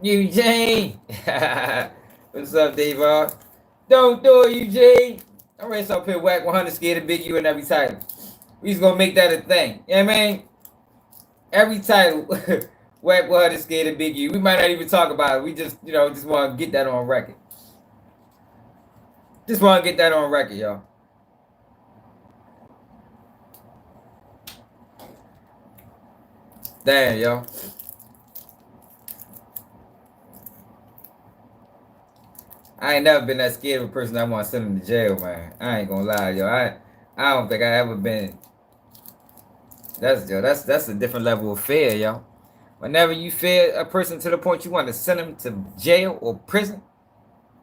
Eugene. What's up, Dave? Don't do it, Eugene. I'm ready to put Whack 100 scared of Big U in every title. We just gonna make that a thing. You know what I mean? Every title, Whack 100 scared of Big U. We might not even talk about it. We just, just want to get that on record. Just want to get that on record, y'all. Damn, y'all. I ain't never been that scared of a person I want to send him to jail, man. I ain't gonna lie, yo. I don't think I ever been. That's a different level of fear, yo. Whenever you fear a person to the point you want to send them to jail or prison,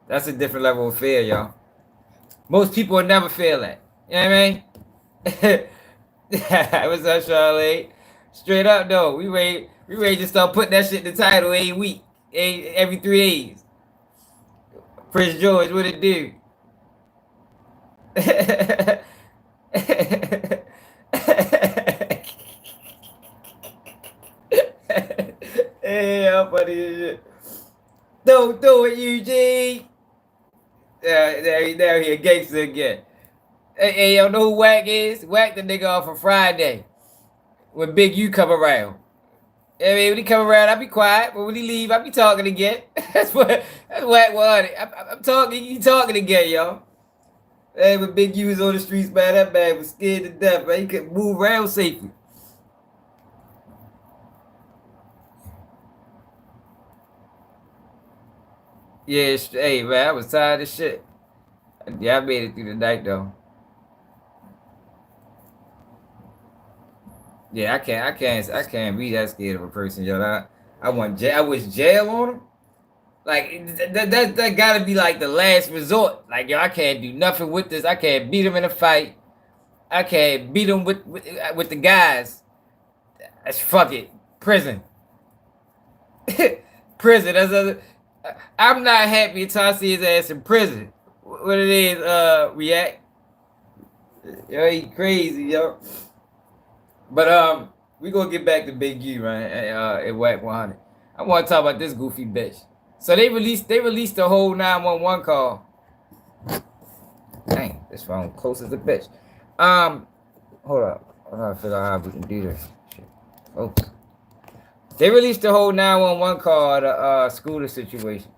that's a different level of fear, y'all. Most people would never feel that. You know what I mean? What's up, Charlotte? Straight up though, we ready to start putting that shit in the title every week, every 3 days. Prince George, what it do? Hey, how funny is it? Don't do it, Eugene. There he a gangster again. Hey, y'all know who Wack is? Wack the nigga off of Friday when Big U come around. I mean, when he come around, I be quiet, but when he leave, I be talking again. That's Wack 100. I'm talking, you talking again, y'all. Hey, when Big U was on the streets, man, that man was scared to death, man. He couldn't move around safely. Yeah, hey, man, I was tired of shit. Yeah, I made it through the night, though. Yeah, I can't be that scared of a person, yo. I wish jail on him. Like that gotta be like the last resort. Like yo, I can't do nothing with this. I can't beat him in a fight. I can't beat him with the guys. That's fuck it. Prison. Prison. I'm not happy until I see his ass in prison. What it is, react. Yo, he crazy, yo. But we gonna get back to Big U, right? At Wack 100. I want to talk about this goofy bitch. So they released the whole 911 call. Dang, this phone close as a bitch. Hold up. I'm trying to figure out how we can do this. Shit. Oh. They released the whole 911 call, the scooter situation.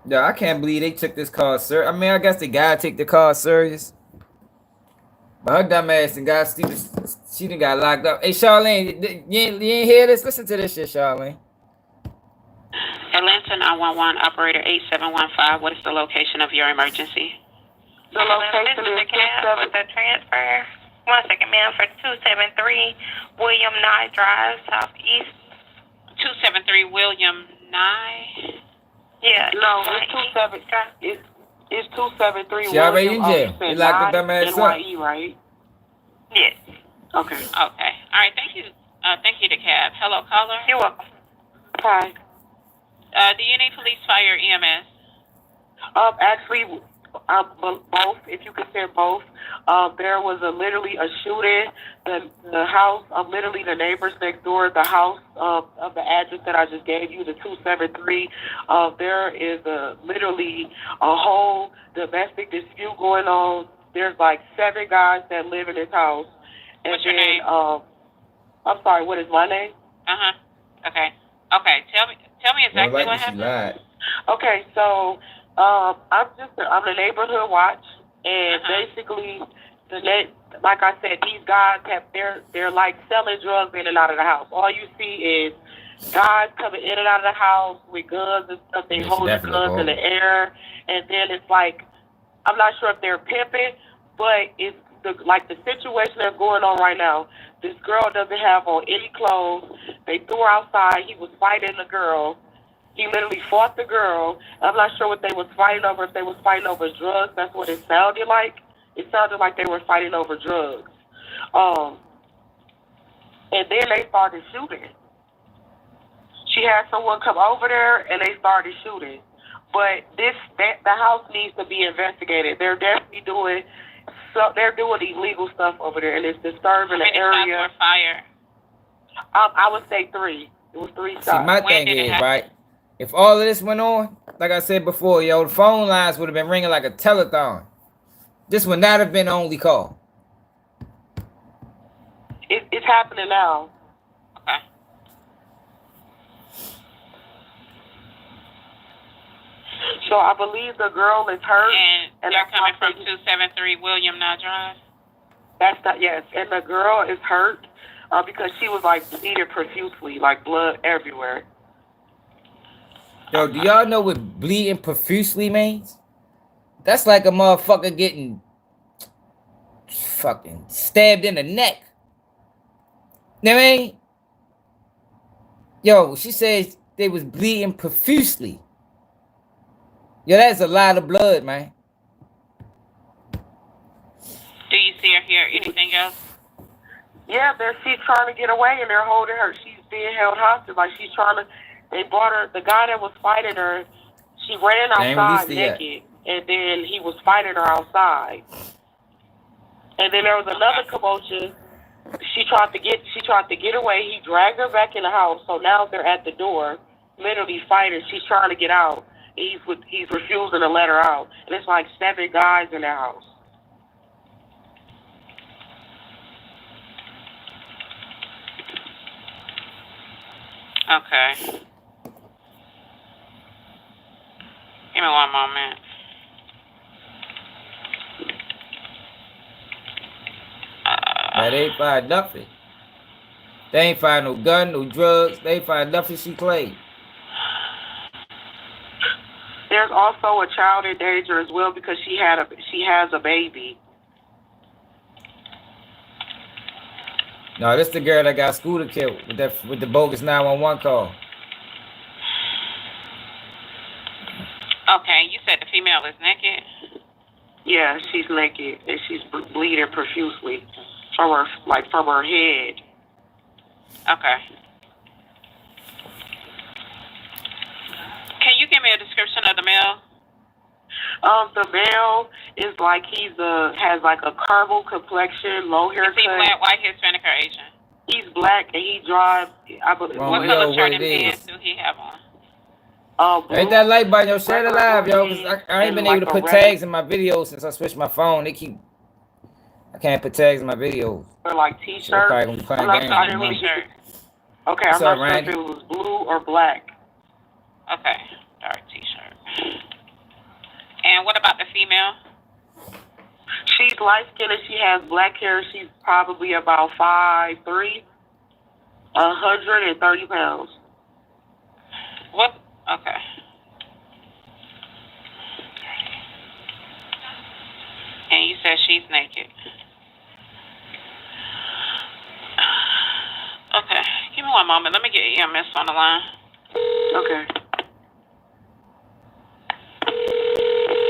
Yeah, I can't believe they took this call serious. I mean, I guess they gotta take the call serious. But her dumb ass and got stupid. She done got locked up. Hey, Charlene, you ain't hear this? Listen to this shit, Charlene. Atlanta 911 operator 8715. What is the location of your emergency? The location is the cab with the transfer. 1 second, ma'am, for 273 William Nye Drive, Southeast. 273 William Nye. Yeah. No, it's 273. She already in jail. You locked the dumb ass up. NYE, right? Yes. Okay. Okay. All right. Thank you. Thank you, the cab. Hello, caller. You're welcome. Hi. Do you need police, fire, EMS? Actually, both. If you consider both, there was literally a shooting. The house, literally the neighbors next door, the house of the address that I just gave you, the 273. There is literally a whole domestic dispute going on. There's like 7 guys that live in this house. And what's your name? I'm sorry. What is my name? Okay. Tell me exactly what happened. Lied. Okay, so I'm the neighborhood watch, and basically like I said, these guys they're like selling drugs in and out of the house. All you see is guys coming in and out of the house with guns and stuff. They hold the guns in the air, and then it's like I'm not sure if they're pimping, but it's the situation that's going on right now. This girl doesn't have on any clothes. They threw her outside. He was fighting the girl. He literally fought the girl. I'm not sure what they was fighting over. If they was fighting over drugs, that's what it sounded like. It sounded like they were fighting over drugs. And then they started shooting. She had someone come over there, and they started shooting. But the house needs to be investigated. They're definitely doing illegal stuff over there, and it's disturbing the area. Fire. I would say 3. It was 3 shots. See, my thing is, right? If all of this went on, like I said before, yo, the phone lines would have been ringing like a telethon. This would not have been the only call. It's happening now. Okay. So I believe the girl is hurt. And they're coming from 273 William Nye Drive? That's not, yes. And the girl is hurt because she was like bleeding profusely, like blood everywhere. Yo, do y'all know what bleeding profusely means? That's like a motherfucker getting fucking stabbed in the neck. You know what I mean? Yo, she says they was bleeding profusely. Yo, that's a lot of blood, man. Do you see or hear anything else? Yeah, she's trying to get away and they're holding her. She's being held hostage. Like she's trying to, they brought her, the guy that was fighting her, she ran outside naked. And then he was fighting her outside. And then there was another commotion. She tried to get away. He dragged her back in the house. So now they're at the door, literally fighting. She's trying to get out. He's refusing to let her out. And it's like 7 guys in the house. Okay. Give me one moment. Now, they ain't find nothing. They ain't find no gun, no drugs. They ain't find nothing she claimed. There's also a child in danger as well because she has a baby. No, this the girl that got Scooter killed with the bogus 911 call. Okay, you said the female is naked? Yeah, she's naked and she's bleeding profusely from her head. Okay. Can you give me a description of the male? The male is like has like a caramel complexion, low haircut. Is he black, white, Hispanic, or Asian? He's black and he drives. I believe. What color shirt and pants do he have on? Blue. Ain't that light by your share it alive, yo? Cause I ain't been able to put tags in my videos since I switched my phone. I can't put tags in my videos. Or like t-shirt. So probably gonna be playing games. T-shirt. Okay, I'm not sure if it was blue or black. Okay, dark t-shirt. And what about the female? She's light-skinned and she has black hair. She's probably about 5'3", 130 pounds. What? Okay. And you said she's naked. Okay, give me one moment. Let me get EMS on the line. Okay.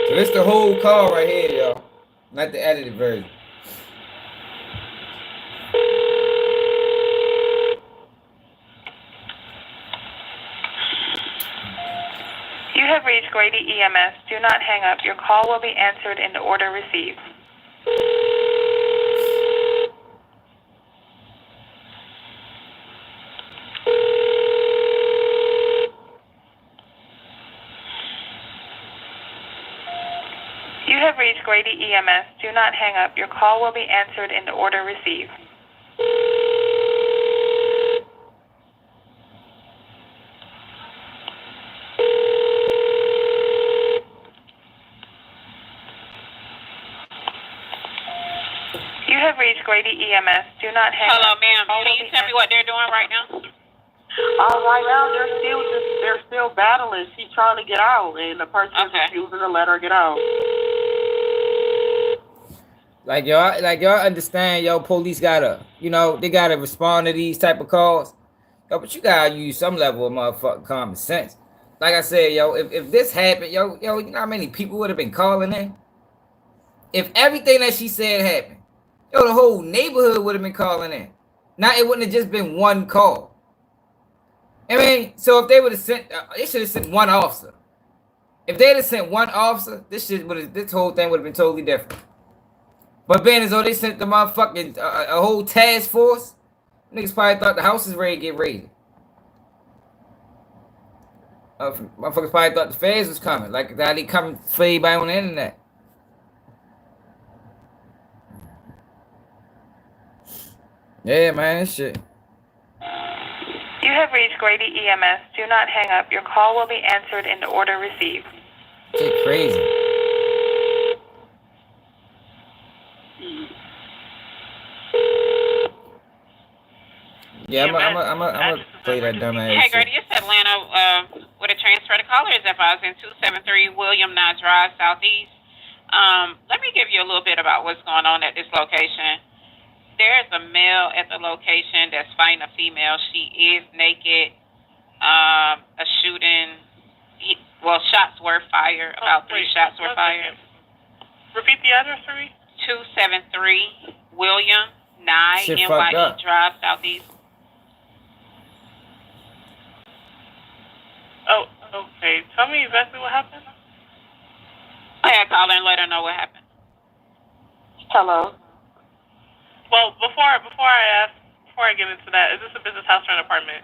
So this the whole call right here, y'all. Not the edited version. You have reached Grady EMS. Do not hang up. Your call will be answered in the order received. You have reached Grady EMS. Do not hang up. Your call will be answered in the order received. You have reached Grady EMS. Do not hang Hello, up. ma'am. Can you tell me what they're doing right now? Right now they're still battling. She's trying to get out, and the person is refusing to let her get out. Like y'all understand, yo, police gotta, they gotta respond to these type of calls. Yo, but you gotta use some level of motherfucking common sense. Like I said, yo, if this happened, yo, you know how many people would have been calling in? If everything that she said happened, yo, the whole neighborhood would have been calling in. Now it wouldn't have just been one call. I mean, so if they would have sent, they should have sent one officer. If they'd have sent one officer, this whole thing would have been totally different. But being as though they sent the motherfucking a whole task force, Niggas probably thought the house is ready to get raided. Motherfuckers probably thought the feds was coming. Like that they coming for everybody on the internet. Yeah, man, shit. You have reached Grady EMS. Do not hang up. Your call will be answered in the order received. Shit crazy. Yeah, I'm gonna play that dumb ass Hey, shit. Grady, it's Atlanta with a transfer. The caller is advising 273 William Nye Drive, Southeast. Let me give you a little bit about what's going on at this location. There's a male at the location that's fighting a female. She is naked. A shooting. Shots were fired. About 3 shots were fired. Repeat the address for me. 273 William Nye Shit fucked NYE up. Drive, Southeast. Oh, okay. Tell me exactly what happened. I had to call her and let her know what happened. Hello. Well, before I get into that, is this a business house or an apartment?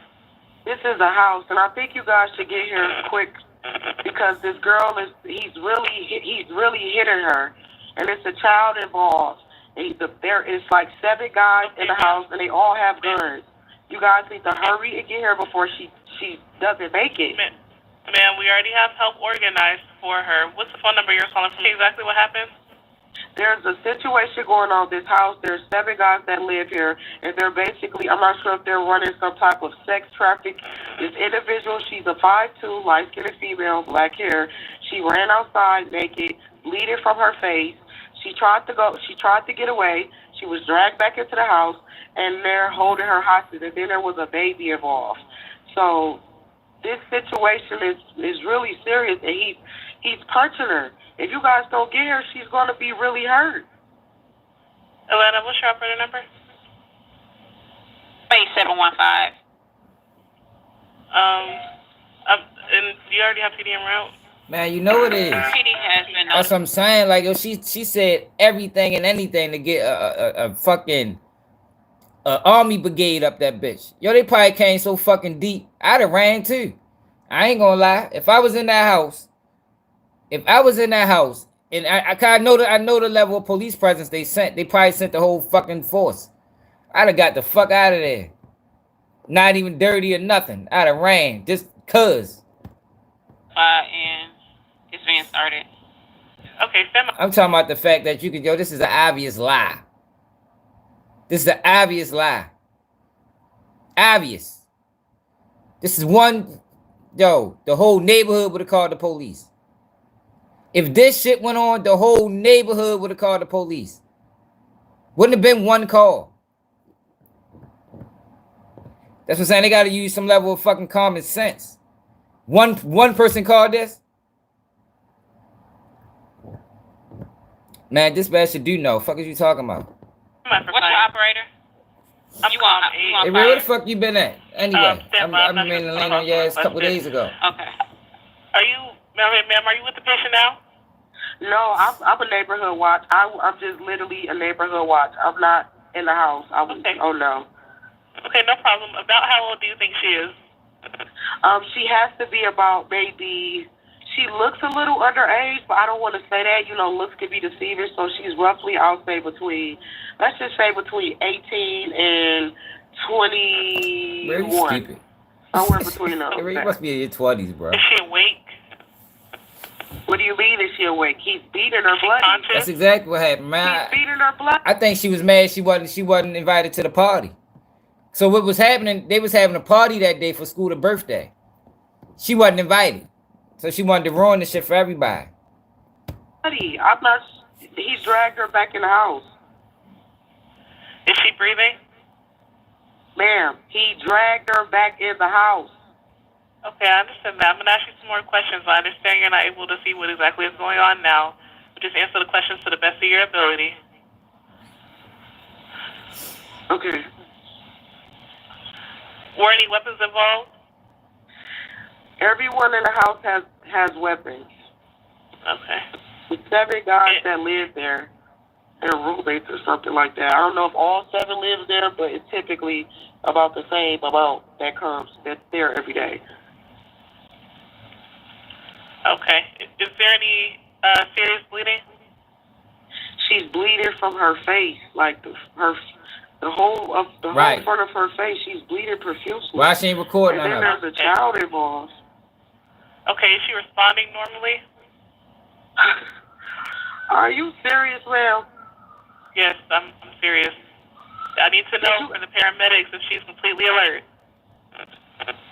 This is a house, and I think you guys should get here quick because this girl he's really hitting her, and it's a child involved. There is like 7 guys in the house, and they all have guns. You guys need to hurry and get here before she doesn't make it. Ma'am, we already have help organized for her. What's the phone number you're calling from? Exactly what happened? There's a situation going on in this house. There's 7 guys that live here, and they're basically, I'm not sure if they're running some type of sex traffic. This individual, she's a 5'2", light-skinned female, black hair. She ran outside naked, bleeding from her face. She tried to get away. She was dragged back into the house, and they're holding her hostage, and then there was a baby involved. So this situation is really serious, and he's punching her. If you guys don't get her, she's going to be really hurt. Atlanta, what's your operator number? 8715. And do you already have PD en route? Man, you know it is. PD has been. That's what I'm saying. Like, yo, she said everything and anything to get a fucking army brigade up that bitch. Yo, they probably came so fucking deep. I'd have ran too. I ain't gonna lie. If I was in that house, and I know the level of police presence they probably sent the whole fucking force. I'd have got the fuck out of there. Not even dirty or nothing. I'd have ran just cuz. And it's being started. Okay, Sam. I'm talking about the fact that this is an obvious lie. This is an obvious lie. Obvious. This is one, the whole neighborhood would have called the police. If this shit went on, the whole neighborhood would have called the police. Wouldn't have been one call. That's what I'm saying. They got to use some level of fucking common sense. One person called this. Man, this bad should do know. Fuck is you talking about? What's your operator? You want Hey, where the fuck you been at? Anyway, I've been in the lane on your ass a couple days ago. Okay. Are you, ma'am, are you with the patient now? No, I'm a neighborhood watch. I'm just literally a neighborhood watch. I'm not in the house. Okay. Oh, no. Okay, no problem. About how old do you think she is? She has to be about maybe, she looks a little underage, but I don't want to say that. Looks can be deceiving, so she's roughly, I'll say let's just say between 18 and 21. Where you stupid? Somewhere between those. You must be in your 20s, bro. Is she awake? What do you mean is she awake? He's beating her blood. That's exactly what happened, man. He's beating her blood. I think she was mad she wasn't invited to the party. So what was happening, they was having a party that day for school to birthday. She wasn't invited. So she wanted to ruin the shit for everybody. He dragged her back in the house. Is she breathing? Ma'am, he dragged her back in the house. Okay, I understand that. I'm going to ask you some more questions. I understand you're not able to see what exactly is going on now. Just answer the questions to the best of your ability. Okay. Were any weapons involved? Everyone in the house has weapons. Okay. The 7 guys that live there, They're roommates or something like that. I don't know if all 7 lives there, but it's typically about the same amount that's there every day. Okay. Is there any serious bleeding? She's bleeding from her face, like the whole front of her face. She's bleeding profusely. Why she ain't recording and none then of it? there's a child involved. Okay, is she responding normally? Are you serious, ma'am? Yes, I'm serious. I need to know from the paramedics if she's completely alert.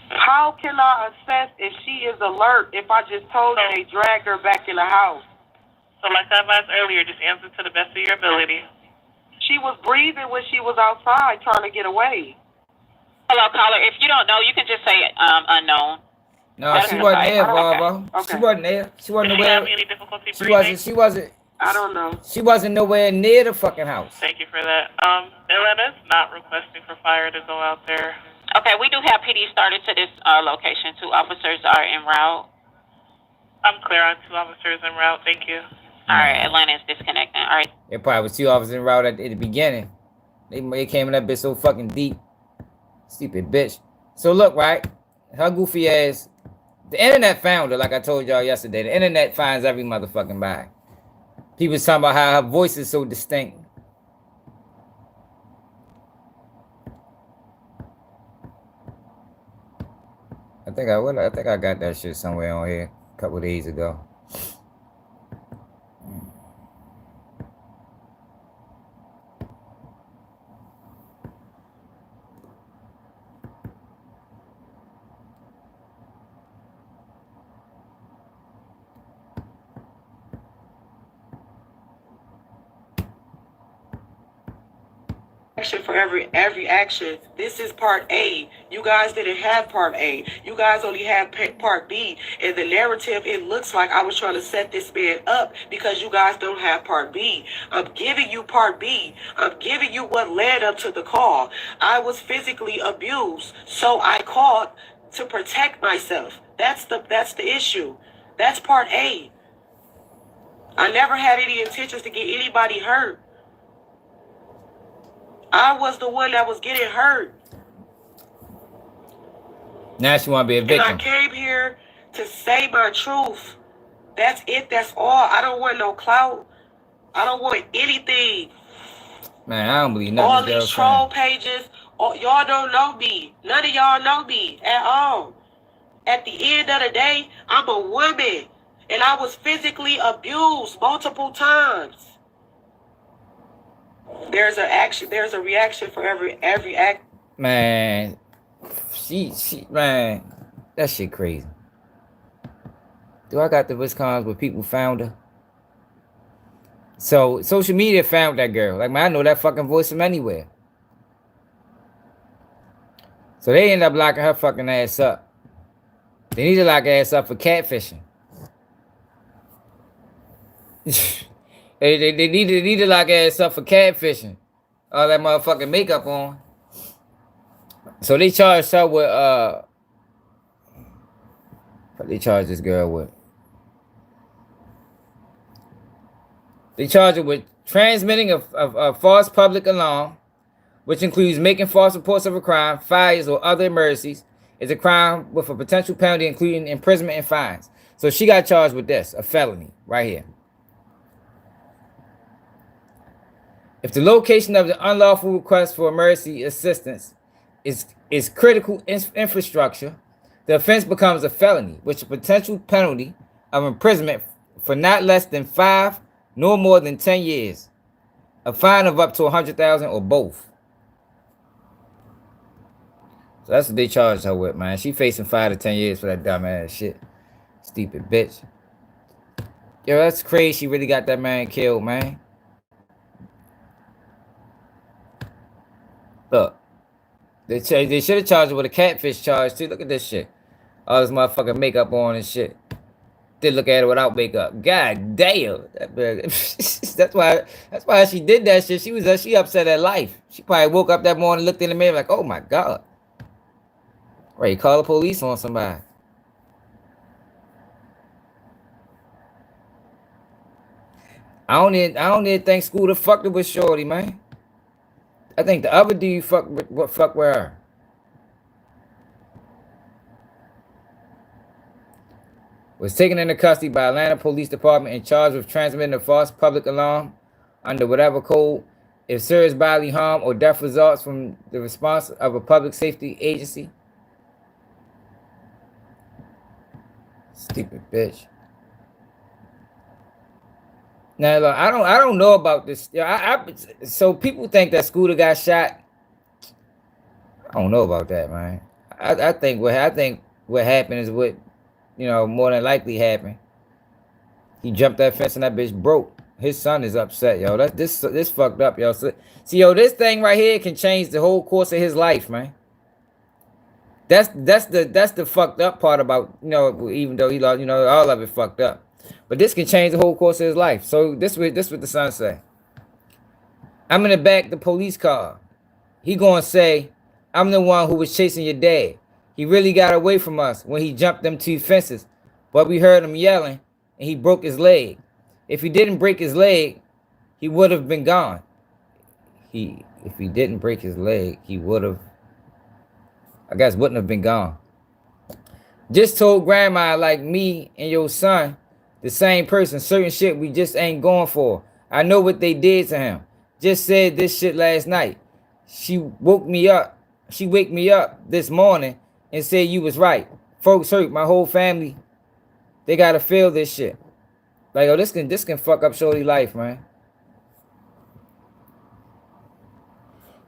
How can I assess if she is alert if I just told you they dragged her back in the house? So like I advised earlier, just answer to the best of your ability. She was breathing when she was outside trying to get away. Hello, caller. If you don't know, you can just say unknown. No, she wasn't there, Volvo. Okay. She wasn't there. She wasn't nowhere. Did she have any difficulty breathing? She wasn't. I don't know. She wasn't nowhere near the fucking house. Thank you for that. Atlanta's not requesting for fire to go out there. Okay, we do have PD started to this location. 2 officers are en route. I'm clear on 2 officers en route. Thank you. All right, Atlanta is disconnecting. All right. There probably was 2 officers en route at the beginning. They came in that bitch so fucking deep. Stupid bitch. So look, right? Her goofy ass. The internet found her, like I told y'all yesterday. The internet finds every motherfucking body. People talking about how her voice is so distinct. I think I got that shit somewhere on here a couple of days ago. For every action. This is part A. You guys didn't have part A. You guys only have part B. In the narrative, it looks like I was trying to set this man up because you guys don't have part B. I'm giving you part B. I'm giving you what led up to the call. I was physically abused, so I called to protect myself. That's the issue. That's part A. I never had any intentions to get anybody hurt. I was the one that was getting hurt. Now she want to be a victim. And I came here to say my truth. That's it. That's all. I don't want no clout. I don't want anything. Man, I don't believe nothing. All these troll pages, y'all don't know me. None of y'all know me at all. At the end of the day, I'm a woman. And I was physically abused multiple times. There's a reaction for every act. Man, man, that shit crazy. Do I got the Wisconsin where people found her? So social media found that girl. Like, man, I know that fucking voice from anywhere. So they end up locking her fucking ass up. They need to lock her ass up for catfishing. They need to lock her ass up for catfishing. All that motherfucking makeup on. So they charged her with what they charged this girl with? They charged her with transmitting a false public alarm, which includes making false reports of a crime, fires, or other emergencies, is a crime with a potential penalty including imprisonment and fines. So she got charged with this, a felony, right here. If the location of the unlawful request for emergency assistance is critical infrastructure, the offense becomes a felony, with a potential penalty of imprisonment for not less than 5 nor more than 10 years, a fine of up to $100,000 or both. So that's what they charged her with, man. She facing 5 to 10 years for that dumb ass shit. Stupid bitch. Yo, that's crazy. She really got that man killed, man. Look, they should have charged her with a catfish charge too. Look at this shit. All this motherfucking makeup on and shit. Did look at her without makeup. God damn. That's why she did that shit. She upset at life. She probably woke up that morning, looked in the mirror like, oh my God. Right, call the police on somebody. I don't even think Scooter fucked with Shorty, man. I think the other dude fuck with her. Was taken into custody by Atlanta Police Department and charged with transmitting a false public alarm under whatever code if serious bodily harm or death results from the response of a public safety agency. Stupid bitch. Now look, I don't know about this. So people think that Scooter got shot. I don't know about that, man. I think what happened is what, more than likely happened. He jumped that fence and that bitch broke. His son is upset, yo. This fucked up, yo. So, see, yo, this thing right here can change the whole course of his life, man. That's the fucked up part about, even though he lost, all of it fucked up. But this can change the whole course of his life. So this what the son say. I'm in the back of the police car. He gonna say, I'm the one who was chasing your dad. He really got away from us when he jumped them 2 fences. But we heard him yelling and he broke his leg. If he didn't break his leg, he would have been gone. If he didn't break his leg, he would have, I guess, wouldn't have been gone. Just told grandma like me and your son, the same person, certain shit we just ain't going for. I know what they did to him. Just said this shit last night. She wake me up this morning and said you was right. Folks hurt, my whole family. They gotta feel this shit. Like, oh, this can fuck up Shorty's life, man.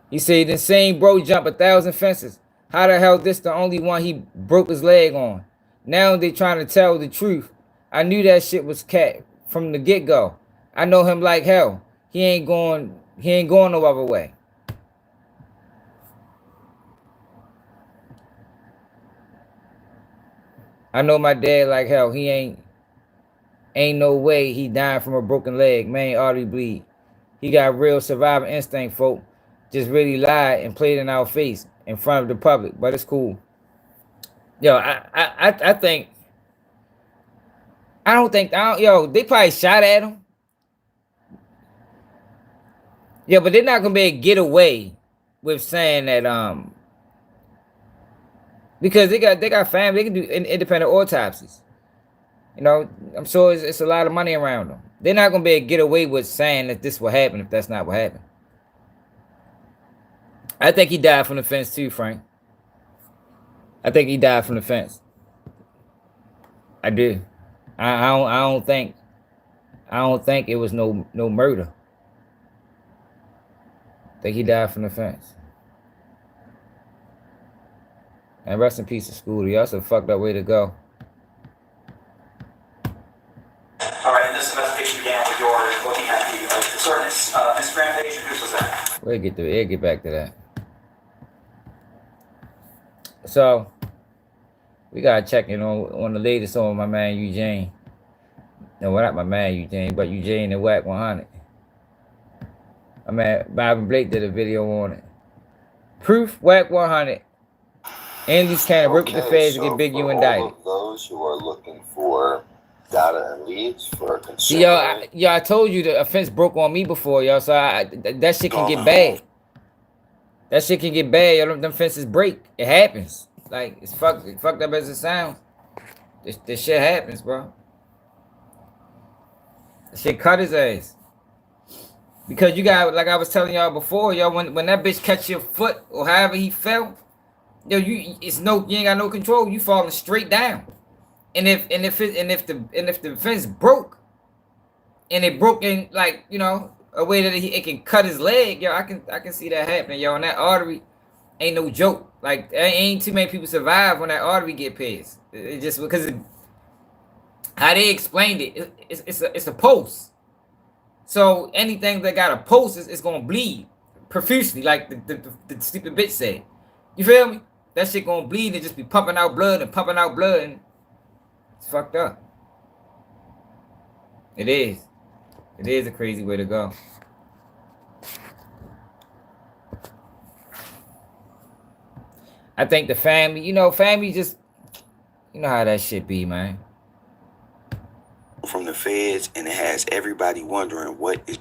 He said the same bro jump 1,000 fences. How the hell this the only one he broke his leg on? Now they trying to tell the truth. I knew that shit was cat from the get-go. I know him like hell. He ain't going no other way. I know my dad like hell. He ain't no way he dying from a broken leg. Man, artery bleed. He got real survival instinct, folk. Just really lied and played in our face in front of the public, but it's cool. Yo, I think, they probably shot at him. Yeah, but they're not gonna be able to get away with saying that because they got family, they can do independent autopsies. I'm sure it's a lot of money around them. They're not gonna be able to get away with saying that this will happen if that's not what happened. I think he died from the fence too, Frank. I think he died from the fence. I do. I don't think it was no murder. I think he died from the fence. And rest in peace to Scooter. That's a fucked up way to go. All right, and this investigation began with your looking at the discernment. Ms. Rampage, who was that? We'll get back to that. So we gotta check in on the latest on my man Eugene. No, well, not my man Eugene, but Eugene and Wack 100. My man Bob Blake did a video on it. Proof Wack 100. Andy's kind of work with the feds to get Big U indicted. All of those who are looking for data and leads for a consumer. See, I told you the offense broke on me before, y'all. So that shit can get bad. That shit can get bad. Yo, them fences break. It happens. Like, it's fucked up as it sounds. This shit happens, bro. That shit cut his ass. Because you got, like I was telling y'all before, y'all, when that bitch catch your foot or however he fell, yo, you ain't got no control. You falling straight down. And if the fence broke, and it broke in, like, a way that it can cut his leg, yo, I can see that happening, yo. And that artery ain't no joke. Like, ain't too many people survive when that artery get pierced. It just because how they explained it, it's a post. So anything that got a post is gonna bleed profusely, like the stupid bitch said. You feel me? That shit gonna bleed and just be pumping out blood, and it's fucked up. It is. It is a crazy way to go. I think the family, family just, how that shit be, man. From the feds, and it has everybody wondering what is.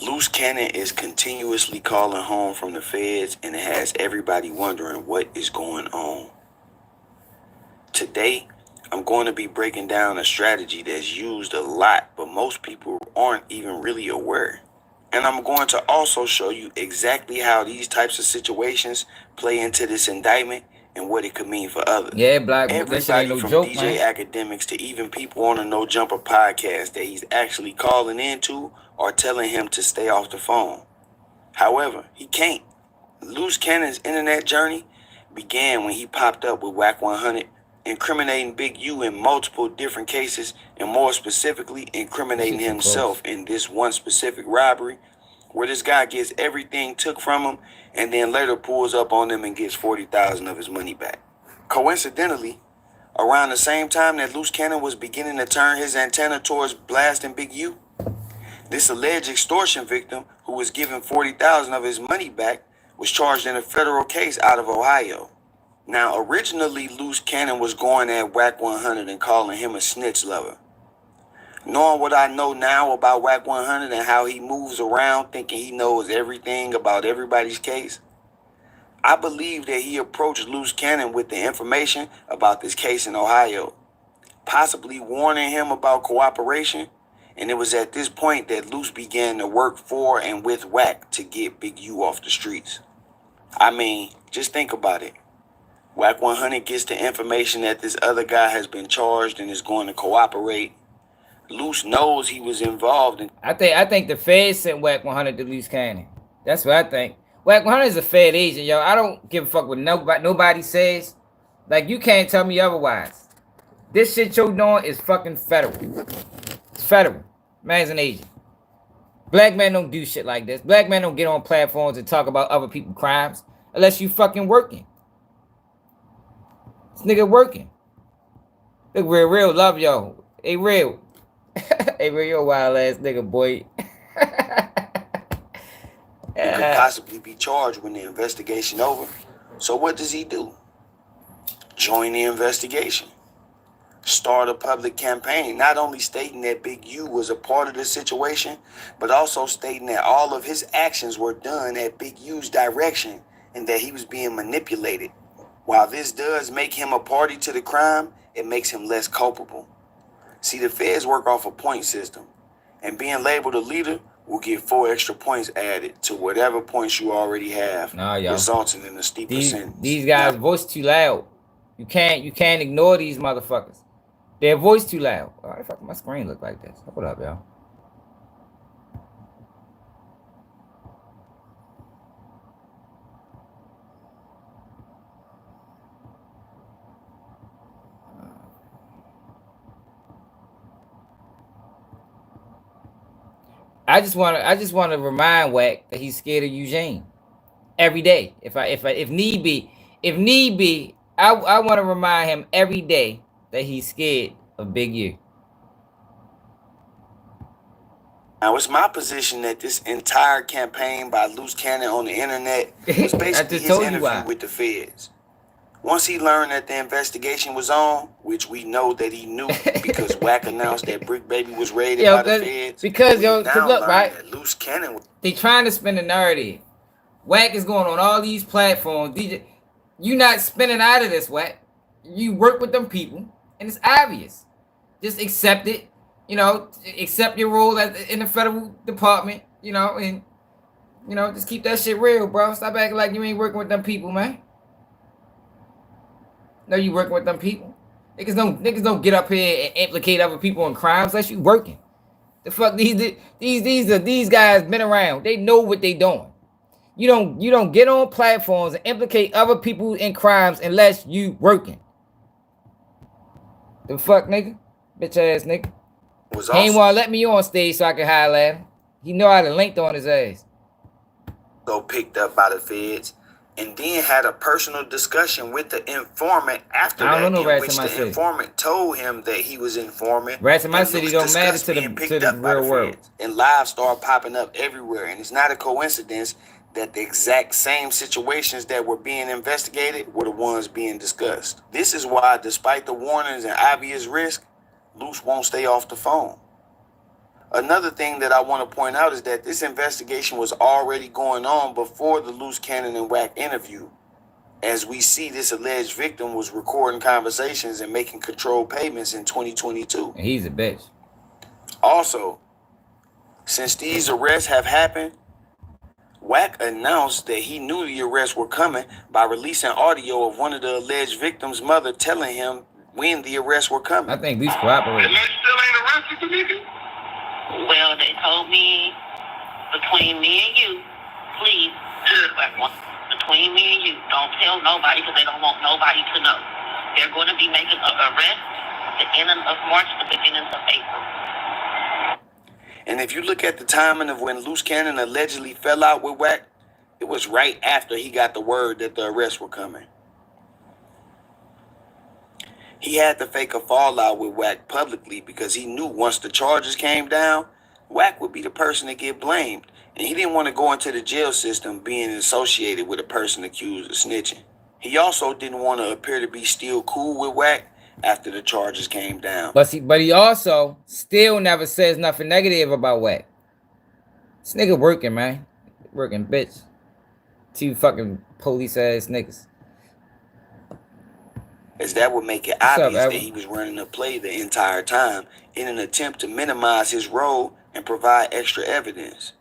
Loose cannon is continuously calling home from the feds, and it has everybody wondering what is going on. Today, I'm going to be breaking down a strategy that's used a lot, but most people aren't even really aware. And I'm going to also show you exactly how these types of situations play into this indictment and what it could mean for others. Yeah, Black, that shit ain't Everybody no from joke, DJ man. academics to even people on a No Jumper podcast that he's actually calling into are telling him to stay off the phone. However, he can't. Loose Cannon's internet journey began when he popped up with Wack 100, incriminating Big U in multiple different cases, and more specifically, incriminating himself in this one specific robbery, where this guy gets everything took from him, and then later pulls up on him and gets $40,000 of his money back. Coincidentally, around the same time that Loose Cannon was beginning to turn his antenna towards blasting Big U, this alleged extortion victim, who was given $40,000 of his money back, was charged in a federal case out of Ohio. Now, originally, Loose Cannon was going at Wack 100 and calling him a snitch lover. Knowing what I know now about Wack 100 and how he moves around thinking he knows everything about everybody's case, I believe that he approached Loose Cannon with the information about this case in Ohio, possibly warning him about cooperation, and it was at this point that Loose began to work for and with Wack to get Big U off the streets. I mean, just think about it. Wack 100 gets the information that this other guy has been charged and is going to cooperate. Loose knows he was involved in. I think the Fed sent Wack 100 to Loose Cannon. That's what I think. Wack 100 is a Fed agent, yo. I don't give a fuck what nobody says. Like, you can't tell me otherwise. This shit you're doing is fucking federal. It's federal. Man's an agent. Black men don't do shit like this. Black men don't get on platforms and talk about other people's crimes unless you fucking working. This nigga working. Look, real love, yo. Hey, real. Hey, real, you a wild ass nigga, boy. He could possibly be charged when the investigation over. So what does he do? Join the investigation. Start a public campaign, not only stating that Big U was a part of the situation, but also stating that all of his actions were done at Big U's direction and that he was being manipulated. While this does make him a party to the crime, it makes him less culpable. See, the feds work off a point system, and being labeled a leader will get 4 extra points added to whatever points you already have, resulting in a steeper sentence. These guys' voice too loud. You can't ignore these motherfuckers. Their voice too loud. Why the fuck my screen look like this? Hold up, y'all. I just want to remind Wack that he's scared of Eugene every day. If need be, I want to remind him every day that he's scared of Big U. Now, it's my position that this entire campaign by Loose Cannon on the internet was basically his interview with the feds. Once he learned that the investigation was on, which we know that he knew because Wack announced that Brick Baby was raided by the feds. Because look, right? Loose Cannon. They trying to spin the narrative. Wack is going on all these platforms. You not spinning out of this, Wack. You work with them people, and it's obvious. Just accept it. You know, accept your role in the federal department. You know, and just keep that shit real, bro. Stop acting like you ain't working with them people, man. No, you working with them people. Niggas don't get up here and implicate other people in crimes unless you working. The fuck these guys been around. They know what they doing. You don't get on platforms and implicate other people in crimes unless you working. The fuck, nigga? Bitch ass nigga. He ain't wanna let me on stage so I can holler at him. He know how to link on his ass. So picked up by the feds. And then had a personal discussion with the informant after that, in which the informant told him that he was informant. Rats in my city don't matter to the real world. And lives start popping up everywhere. And it's not a coincidence that the exact same situations that were being investigated were the ones being discussed. This is why, despite the warnings and obvious risk, Loose won't stay off the phone. Another thing that I want to point out is that this investigation was already going on before the Loose Cannon and Wack interview. As we see, this alleged victim was recording conversations and making controlled payments in 2022. And he's a bitch. Also, since these arrests have happened, Wack announced that he knew the arrests were coming by releasing audio of one of the alleged victim's mother telling him when the arrests were coming. I think these cooperated. And they still ain't arrested the nigga? Well, they told me between me and you, please, between me and you, don't tell nobody because they don't want nobody to know. They're going to be making an arrest the ending of March, the beginning of April. And if you look at the timing of when Loose Cannon allegedly fell out with Wack, it was right after he got the word that the arrests were coming. He had to fake a fallout with Wack publicly because he knew once the charges came down, Wack would be the person to get blamed. And he didn't want to go into the jail system being associated with a person accused of snitching. He also didn't want to appear to be still cool with Wack after the charges came down. But he also still never says nothing negative about Wack. This nigga working, man. Working, bitch. Two fucking police ass niggas. As that would make it obvious that he was running a play the entire time in an attempt to minimize his role and provide extra evidence.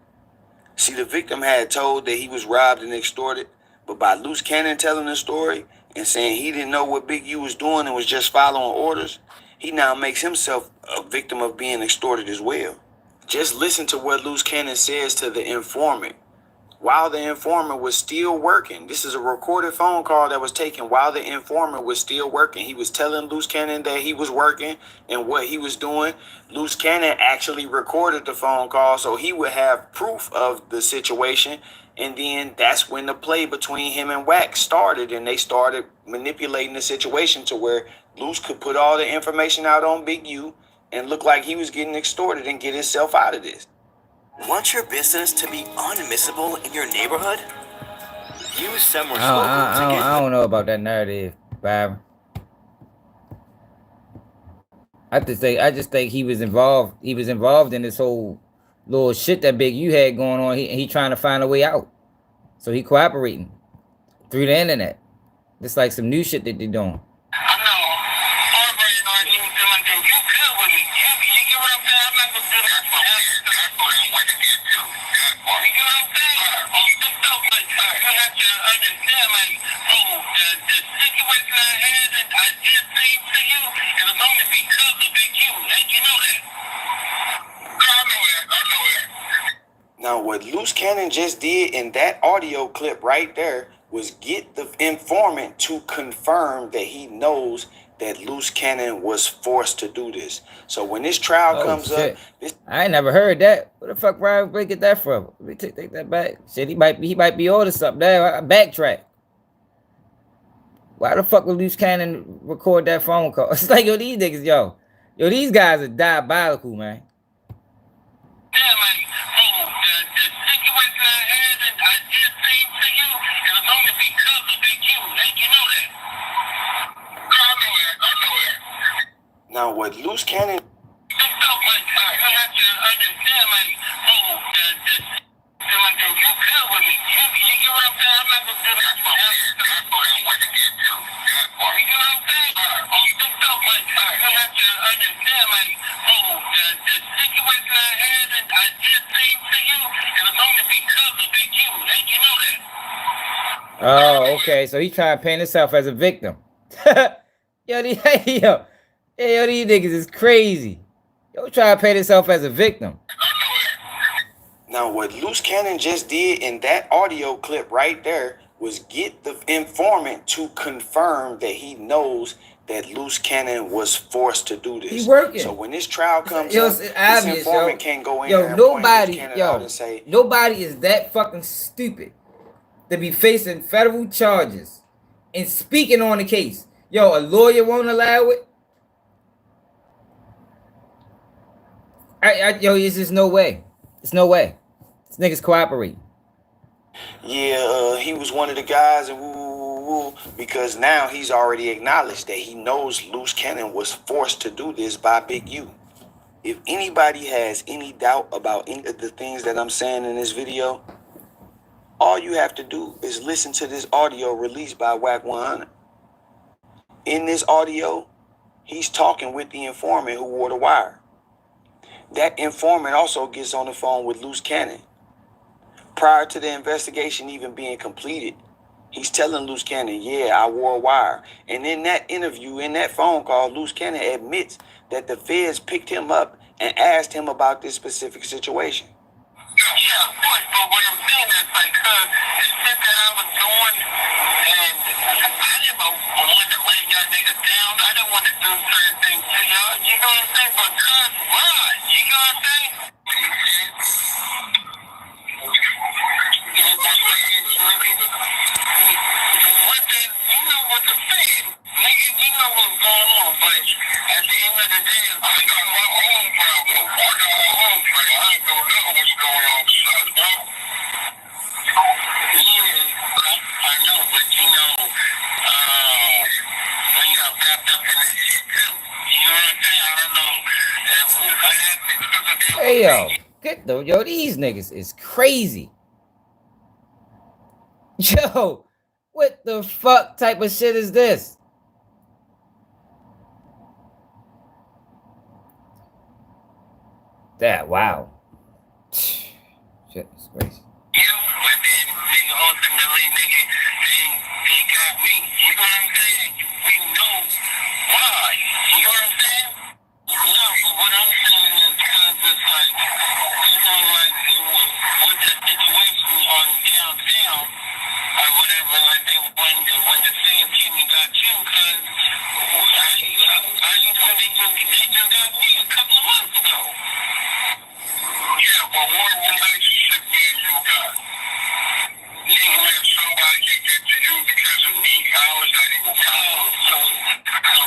See, the victim had told that he was robbed and extorted, but by Loose Cannon telling the story and saying he didn't know what Big U was doing and was just following orders, he now makes himself a victim of being extorted as well. Just listen to what Loose Cannon says to the informant while the informant was still working. This is a recorded phone call that was taken while the informant was still working. He was telling Loose Cannon that he was working and what he was doing. Loose Cannon actually recorded the phone call so he would have proof of the situation. And then that's when the play between him and Wack started, and they started manipulating the situation to where Loose could put all the information out on Big U and look like he was getting extorted and get himself out of this. Want your business to be unmissable in your neighborhood? Use Semrush I don't know about that narrative, Byron. I just think he was involved. He was involved in this whole little shit that Big U had going on. He trying to find a way out, so he cooperating through the internet. It's like some new shit that they're doing. Now, what Loose Cannon just did in that audio clip right there was get the informant to confirm that he knows that Loose Cannon was forced to do this. So when this trial comes up, I ain't never heard that. Where the fuck Ryan Blake get that from? Let me take that back. Shit, he might be ordered something there. Backtrack. Why the fuck would Loose Cannon record that phone call? It's like, yo, these niggas, yo, these guys are diabolical, man. Now, what Loose Cannon... Oh, okay. So he trying to paint himself as a victim. Yo, these niggas is crazy. Yo, trying to paint himself as a victim. Now, what Loose Cannon just did in that audio clip right there was get the informant to confirm that he knows that Loose Cannon was forced to do this. He working. So when this trial comes up, this informant can't go in there and say, nobody is that fucking stupid to be facing federal charges and speaking on the case. Yo, a lawyer won't allow it. Yo, it's just no way. It's no way. This niggas cooperate. Yeah, he was one of the guys, and because now he's already acknowledged that he knows Loose Cannon was forced to do this by Big U. If anybody has any doubt about any of the things that I'm saying in this video, all you have to do is listen to this audio released by Wack 100. In this audio, he's talking with the informant who wore the wire. That informant also gets on the phone with Loose Cannon. Prior to the investigation even being completed, he's telling Loose Cannon, yeah, I wore a wire. And in that interview, in that phone call, Loose Cannon admits that the feds picked him up and asked him about this specific situation. Yeah, of course, but what I'm saying is like, it's shit that I was doing, and I didn't want to lay y'all niggas down. I didn't want to do certain things to y'all. You know what I'm saying? But why? You know what I'm saying? You know what the fed, nigga, you know what's going on, but at the end of the day, I got my own problem. I got my own thing. I ain't gonna know what's going on besides that. Yeah, I know, but you know, when you got wrapped up in this shit too, you know what I'm saying? I don't know what happened. Hey yo, get though, yo, these niggas is crazy. Yo, what the fuck type of shit is this? That wow. Shit, it's crazy. But then ultimately, nigga, they got me. You know what I'm saying? We know why. You know what I'm saying? No, but what I'm saying is because it's like, you know, like with that situation on downtown or whatever, like when the fans came and got you, because they just got me a couple of months ago. Yeah, but what relationship me and you got? You let somebody get to you because of me. How is that even wrong? So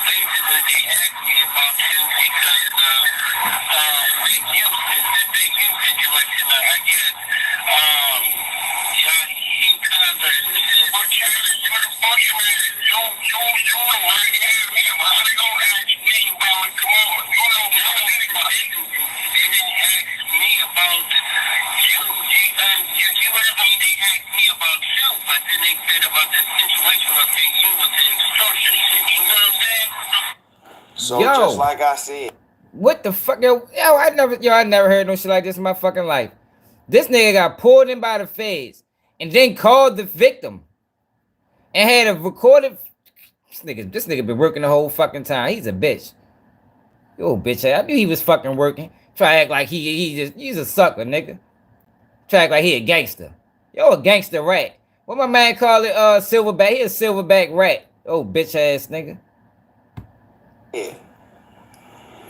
basically they asked me about you because of the youth situation, I guess. He kind of said, what you right here, how they gonna ask me about it? Come on, you know, they didn't ask me about you. They asked me about you, but then they said about the situation of being you with the extortion shit. You know what I'm saying? So Yo. just like I said, What the fuck, yo? I never heard no shit like this in my fucking life. This nigga got pulled in by the feds and then called the victim and had a recorded. This nigga been working the whole fucking time. He's a bitch. Yo, bitch, I knew he was fucking working. Try to act like he's a sucker, nigga. Try to act like he a gangster. Yo, a gangster rat. What my man call it? Silverback. He a silverback rat. Oh, bitch ass nigga. yeah,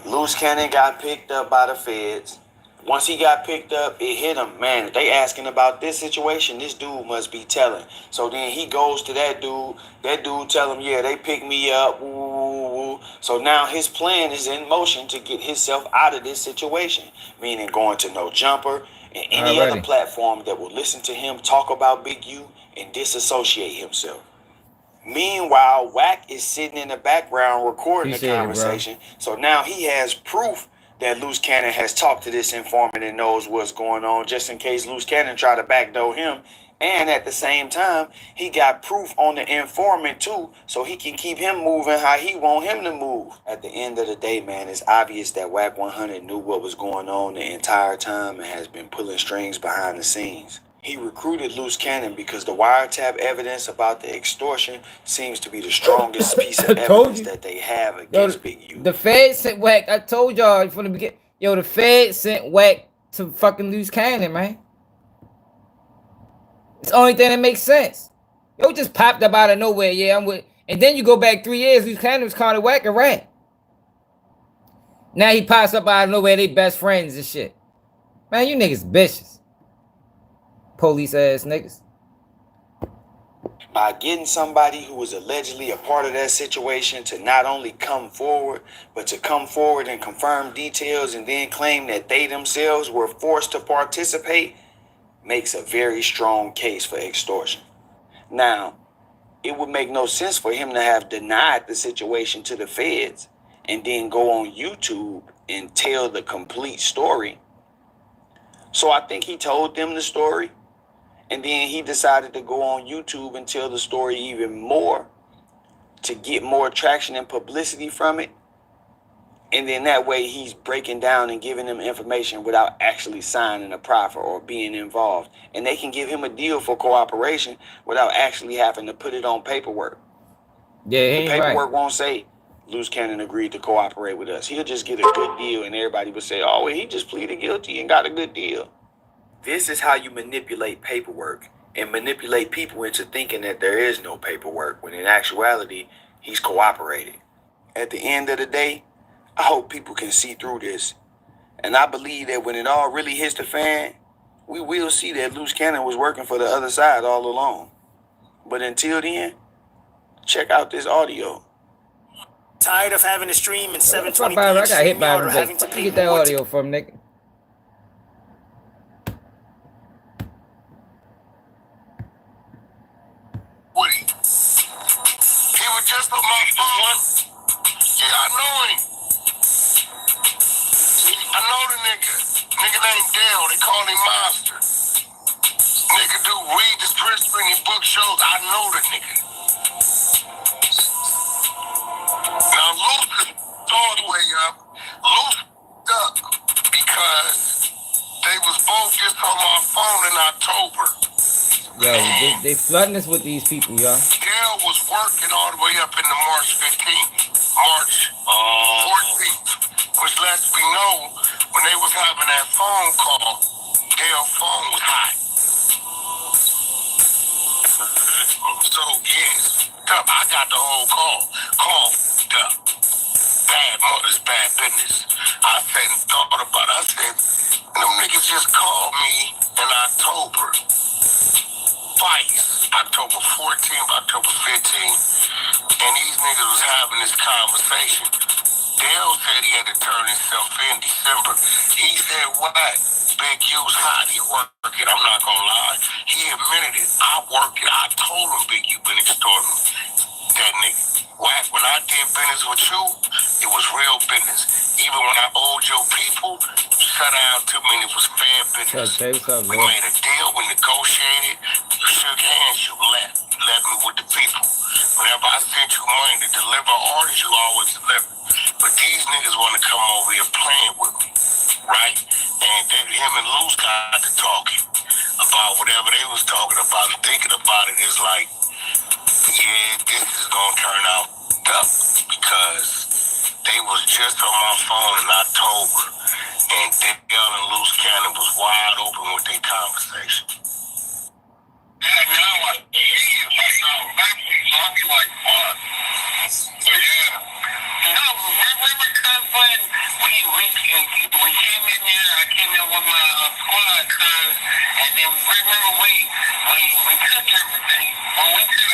Loose Cannon got picked up by the feds. Once he got picked up, it hit him. Man, they asking about this situation. This dude must be telling. So then he goes to that dude. That dude tell him, yeah, they picked me up. Woo, woo, woo. So now his plan is in motion to get himself out of this situation. Meaning going to No Jumper and any other platform that will listen to him talk about Big U and disassociate himself. Meanwhile, Wack is sitting in the background recording the conversation. So now he has proof that Loose Cannon has talked to this informant and knows what's going on, just in case Loose Cannon try to backdoor him. And at the same time, he got proof on the informant too, so he can keep him moving how he want him to move. At the end of the day, man, it's obvious that Wack 100 knew what was going on the entire time and has been pulling strings behind the scenes. He recruited Loose Cannon because the wiretap evidence about the extortion seems to be the strongest piece of evidence that they have against Big U. The Fed sent Wack. I told y'all from the beginning. Yo, the Fed sent Wack to fucking Loose Cannon, man. It's the only thing that makes sense. Yo, just popped up out of nowhere. Yeah, I'm with. And then you go back 3 years. Loose Cannon was calling Wack a rat. Now he pops up out of nowhere. They best friends and shit. Man, you niggas bitches. Police ass niggas. By getting somebody who was allegedly a part of that situation to not only come forward, but to come forward and confirm details and then claim that they themselves were forced to participate, makes a very strong case for extortion. Now, it would make no sense for him to have denied the situation to the feds and then go on YouTube and tell the complete story. So I think he told them the story, and then he decided to go on YouTube and tell the story even more to get more traction and publicity from it. And then that way he's breaking down and giving them information without actually signing a proffer or being involved. And they can give him a deal for cooperation without actually having to put it on paperwork. Yeah, The he paperwork right. won't say Loose Cannon agreed to cooperate with us. He'll just get a good deal, and everybody would say, oh, well, he just pleaded guilty and got a good deal. This is how you manipulate paperwork and manipulate people into thinking that there is no paperwork, when in actuality, he's cooperating. At the end of the day, I hope people can see through this. And I believe that when it all really hits the fan, we will see that Loose Cannon was working for the other side all along. But until then, check out this audio. Tired of having to stream in 720p I got hit by him or today. having to Where you pay get that more audio from, nigga? Woody. He was just on my phone. Yeah, I know him. I know the nigga. Nigga named Dale. They call him Monster. Nigga do read the scripts in his book shows. I know the nigga. Now Luke is all the way up. Luke up because they was both just on my phone in October. Yo, they flooding us with these people, y'all. Dale was working all the way up into March 15th, March 14th, which lets me know when they was having that phone call, Dale's phone was hot. So, yes, I got the whole call. Call up. Bad mothers, bad business. I said, thought about it. I said, them niggas just called me in October. Twice. October 14th, October 15th. And these niggas was having this conversation. Dale said he had to turn himself in December. He said, what? Big U's hot. He working. I'm not gonna lie. He admitted it. I work it. I told him Big U been extorting that nigga. Wack, when I did business with you, it was real business. Even when I owed your people, shut down to me, it was fair business. We made a deal, we negotiated, you shook hands, you left. You left me with the people. Whenever I sent you money to deliver orders, you always deliver. But these niggas want to come over here playing with me, right? And then him and Luce got to talking about whatever they was talking about. And thinking about it is like, yeah, this is gonna turn out tough because they was just on my phone in October, and Dale and Loose Cannon was wide open with their conversation. Yeah, now I see it like now, so I'll be like, fuck. So yeah. No, because when we came in there, I came in with my squad, cuz, and then remember we took everything. When we took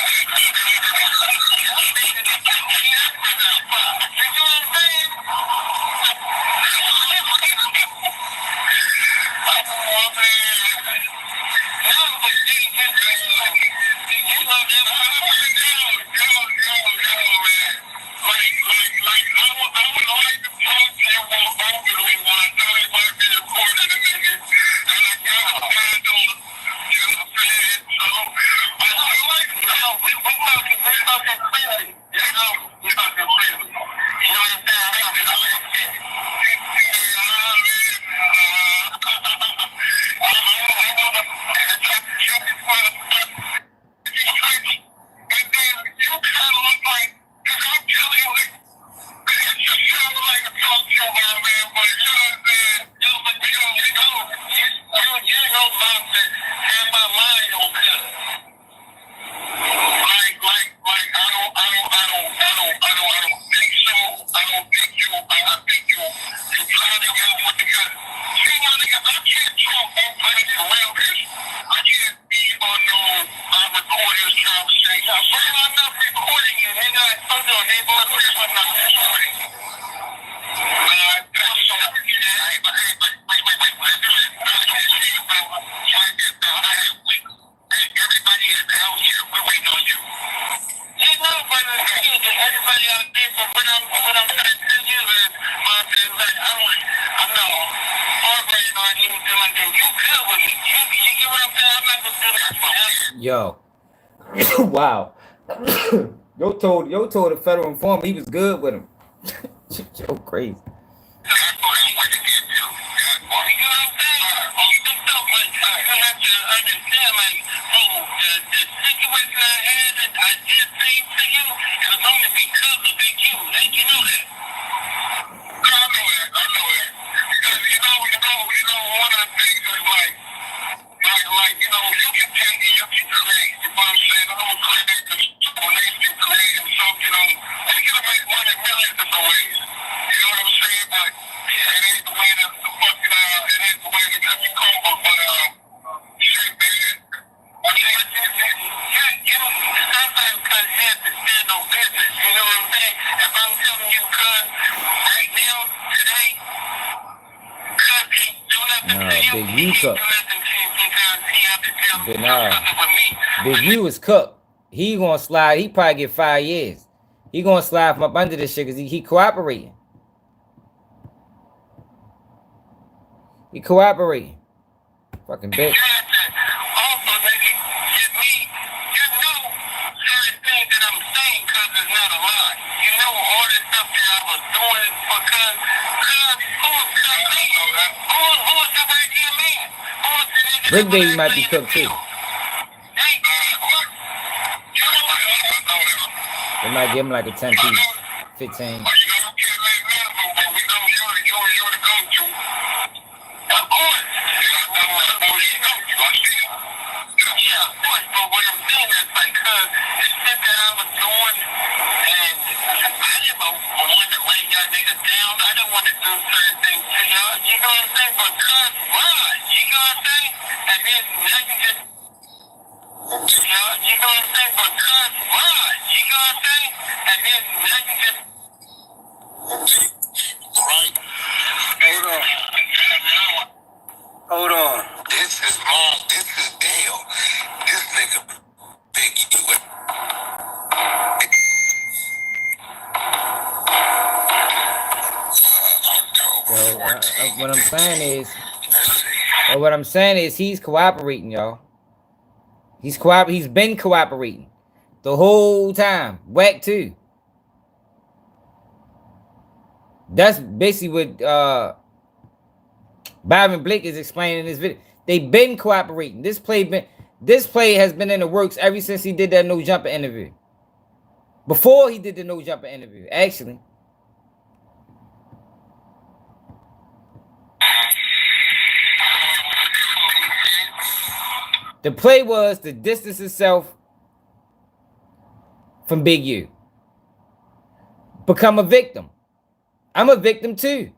everybody out there, but what I'm trying to tell you is, I don't Yo. Wow. Yo told the federal informant he was good with him. Yo, crazy. Big U cook. But nah, Big U is cooked. He gonna slide. He probably get 5 years. He gonna slide from up under this shit because he cooperating. He cooperating. Fucking bitch. Big Baby might be cooked too. They might give him like a 10 piece, 15. Hold on. This is Dale. This nigga Big U. What I'm saying is he's cooperating, y'all. He's been cooperating the whole time. Wack too. That's basically what Byron Blake is explaining in this video. They've been cooperating. This play has been in the works ever since he did that no jumper interview. Before he did the no jumper interview, actually. The play was to distance itself from Big U. Become a victim. I'm a victim too.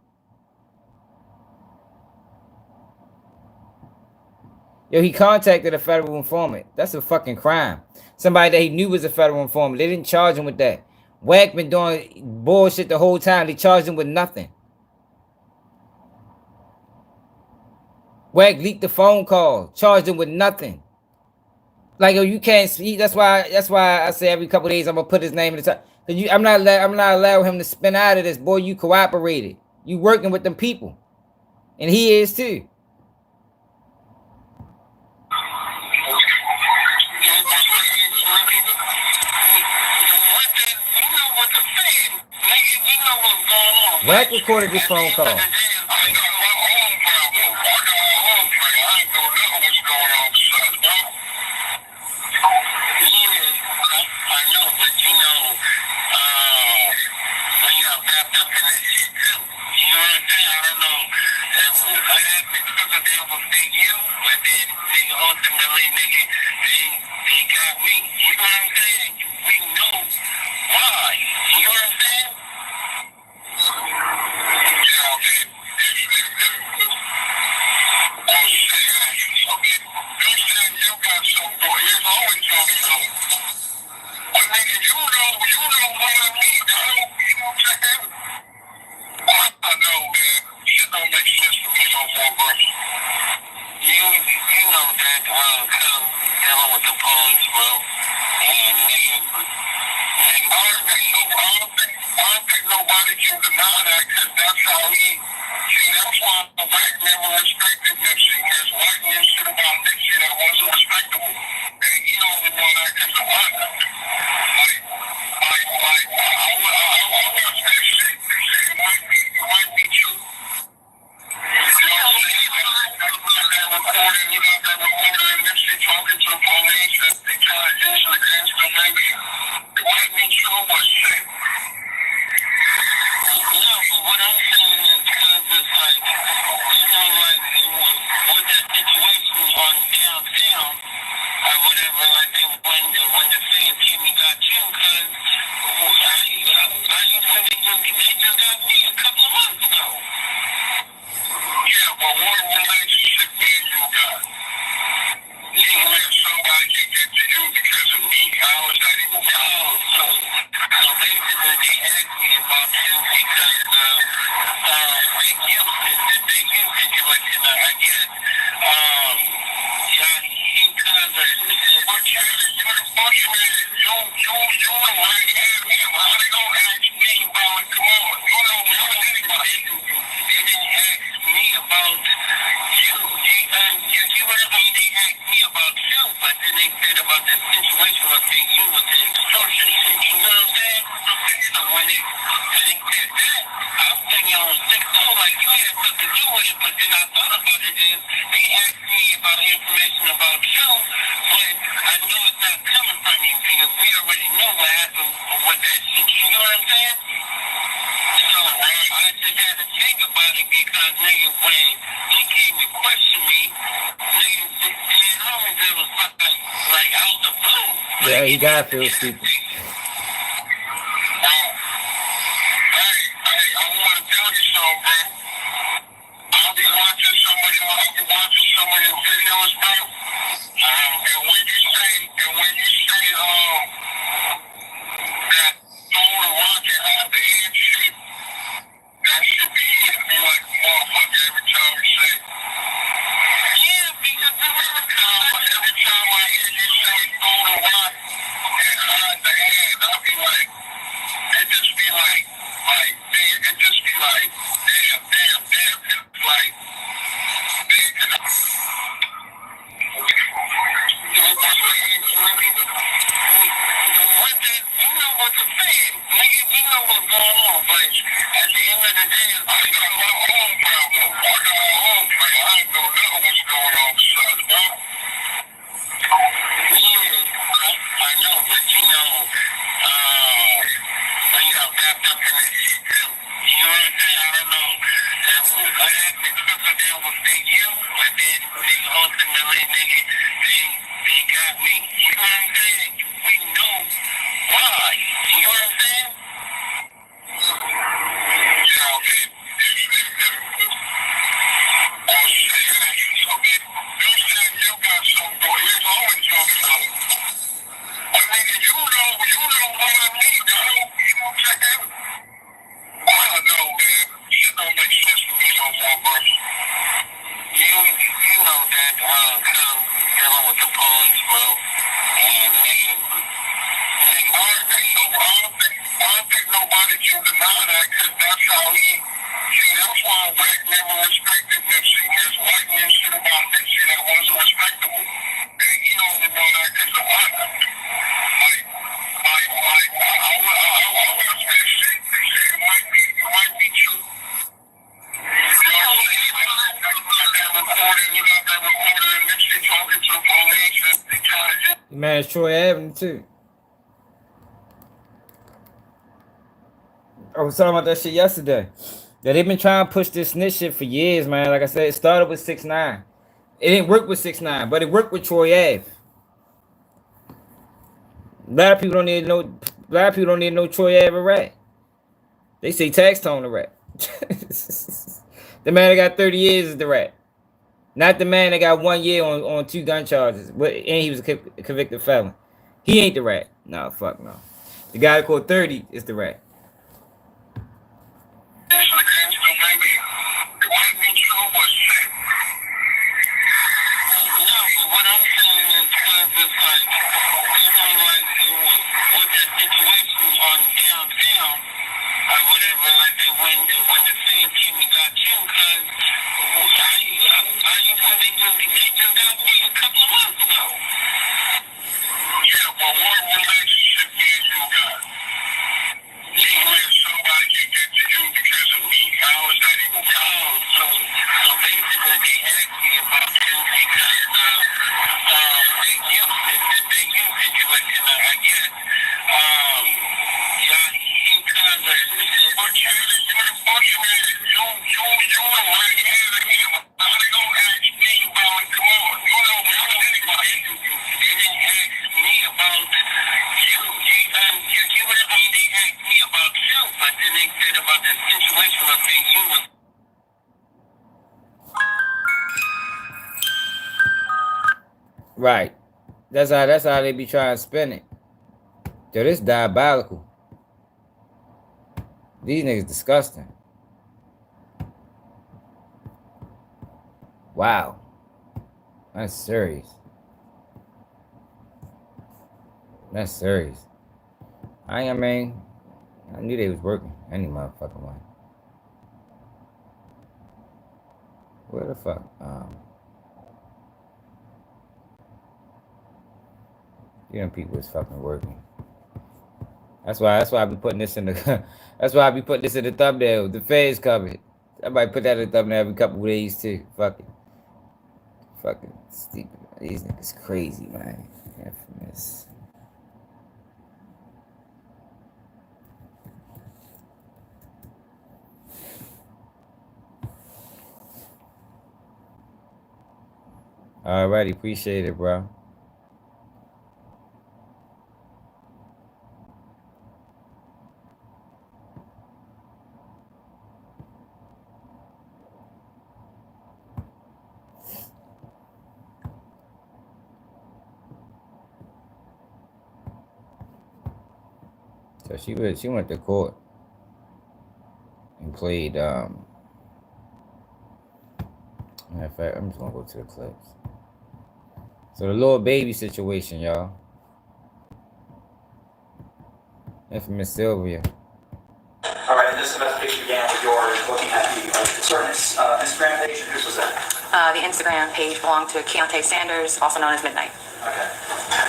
Yo, he contacted a federal informant. That's a fucking crime. Somebody that he knew was a federal informant. They didn't charge him with that. Wack been doing bullshit the whole time. They charged him with nothing. Wack leaked the phone call. Charged him with nothing. Like, yo, you can't see. That's why I say every couple of days I'm gonna put his name in the top. Cause I'm not allowing him to spin out of this. Boy, you cooperated. You working with them people. And he is too. Wack recorded this phone call. don't think nobody can deny that because that's how he. See, that's why Wack never respected Nipsey because Wack knew shit about Nipsey that wasn't respectable. And he only know that because of us. I watch that shit. It might be true. You know what I'm saying? You got that recording and Nipsey talking to the police and they trying to use it against him. Maybe it might be true, but shit. No, but what I'm saying is because it's like, like with that situation on downtown or whatever, like when the feds came and got you, because I used to think they just got me a couple of months ago. Yeah, but what relationship me and you got? Even if somebody can get to you because of me, how is that even possible? So basically they asked me about you because of the big you situation, I guess. Yeah, he covered. But you already had me. How they gonna ask me about it? Come on, you know anybody. They didn't ask me about you. You would have they asked me about you, but then they said about the situation of being you with the extortion. You know what I'm saying? So when they said that, I'm thinking on 6-0, like you had something to do with it, but then I thought about it is they asked me about information about you, but I know it's not coming from you because we already know what happened with that shit. You know what I'm saying? So I just had to think about it because nigga, when they came and questioned me, nigga, man, how was it was like out the blue? Yeah, you gotta feel stupid. Hey, I want to tell you something, bro. I'll be watching some of your videos, bro. And when you say, that Soul and Rocket have the end shit, that should be hitting me like a motherfucker every time you say it. Yeah, because Every time I hear you say Soul and Rock and hide the hand, I'll be like, it just be like, man, it just be like, damn. It's like, we know what's going on, but at the end of the day, I got my own problem. I ain't know nothing what's going on besides that. I know, but when you got wrapped up in this shit too, you know what I'm saying? I don't know what happened trickle down with Big U, but then ultimately, nigga, they got me. You know what I'm saying? We know why. You know what I'm saying? You know that come dealing with the police, bro, and I don't think nobody can deny that because that's how he. See, that's why Wack never respected Nipsey because Wack knew shit about Nipsey that wasn't respectable, and he only know that because of us. I watch that shit. It might be true. You know what I'm saying? You got that recording and Nipsey talking to the police and they trying to. Man, it's Troy Avenue too. I was talking about that shit yesterday. Yeah, they've been trying to push this snitch shit for years, man. Like I said, it started with 6ix9ine. It didn't work with 6ix9ine, but it worked with Troy Ave. A lot of people don't need to know Troy Ave a rat. They say Tax Tone a rat. The man that got 30 years is the rat. Not the man that got 1 year on 2 gun charges, but and he was a convicted felon. He ain't the rat. No, fuck no. The guy that called 30 is the rat. With that situation on downtown a big universe. Right. That's how they be trying to spin it. Yo, this diabolical. These niggas disgusting. Wow. That's serious. That's serious. I mean, I knew they was working. Any motherfucking way. Where the fuck? You know, people is fucking working. That's why I be putting this in the. That's why I be putting this in the thumbnail. The face covered. Somebody put that in the thumbnail every couple of days too. Fucking stupid. These niggas crazy, man. Infamous. Alrighty, appreciate it, bro. So she went to court and played matter of fact, I'm just gonna go to the clips. So the little baby situation, y'all. Infamous Sylvia. All right, and this investigation began with your looking at the concerns. Instagram page, and whose was that? The Instagram page belonged to Keontae Sanders, also known as Midnight. Okay.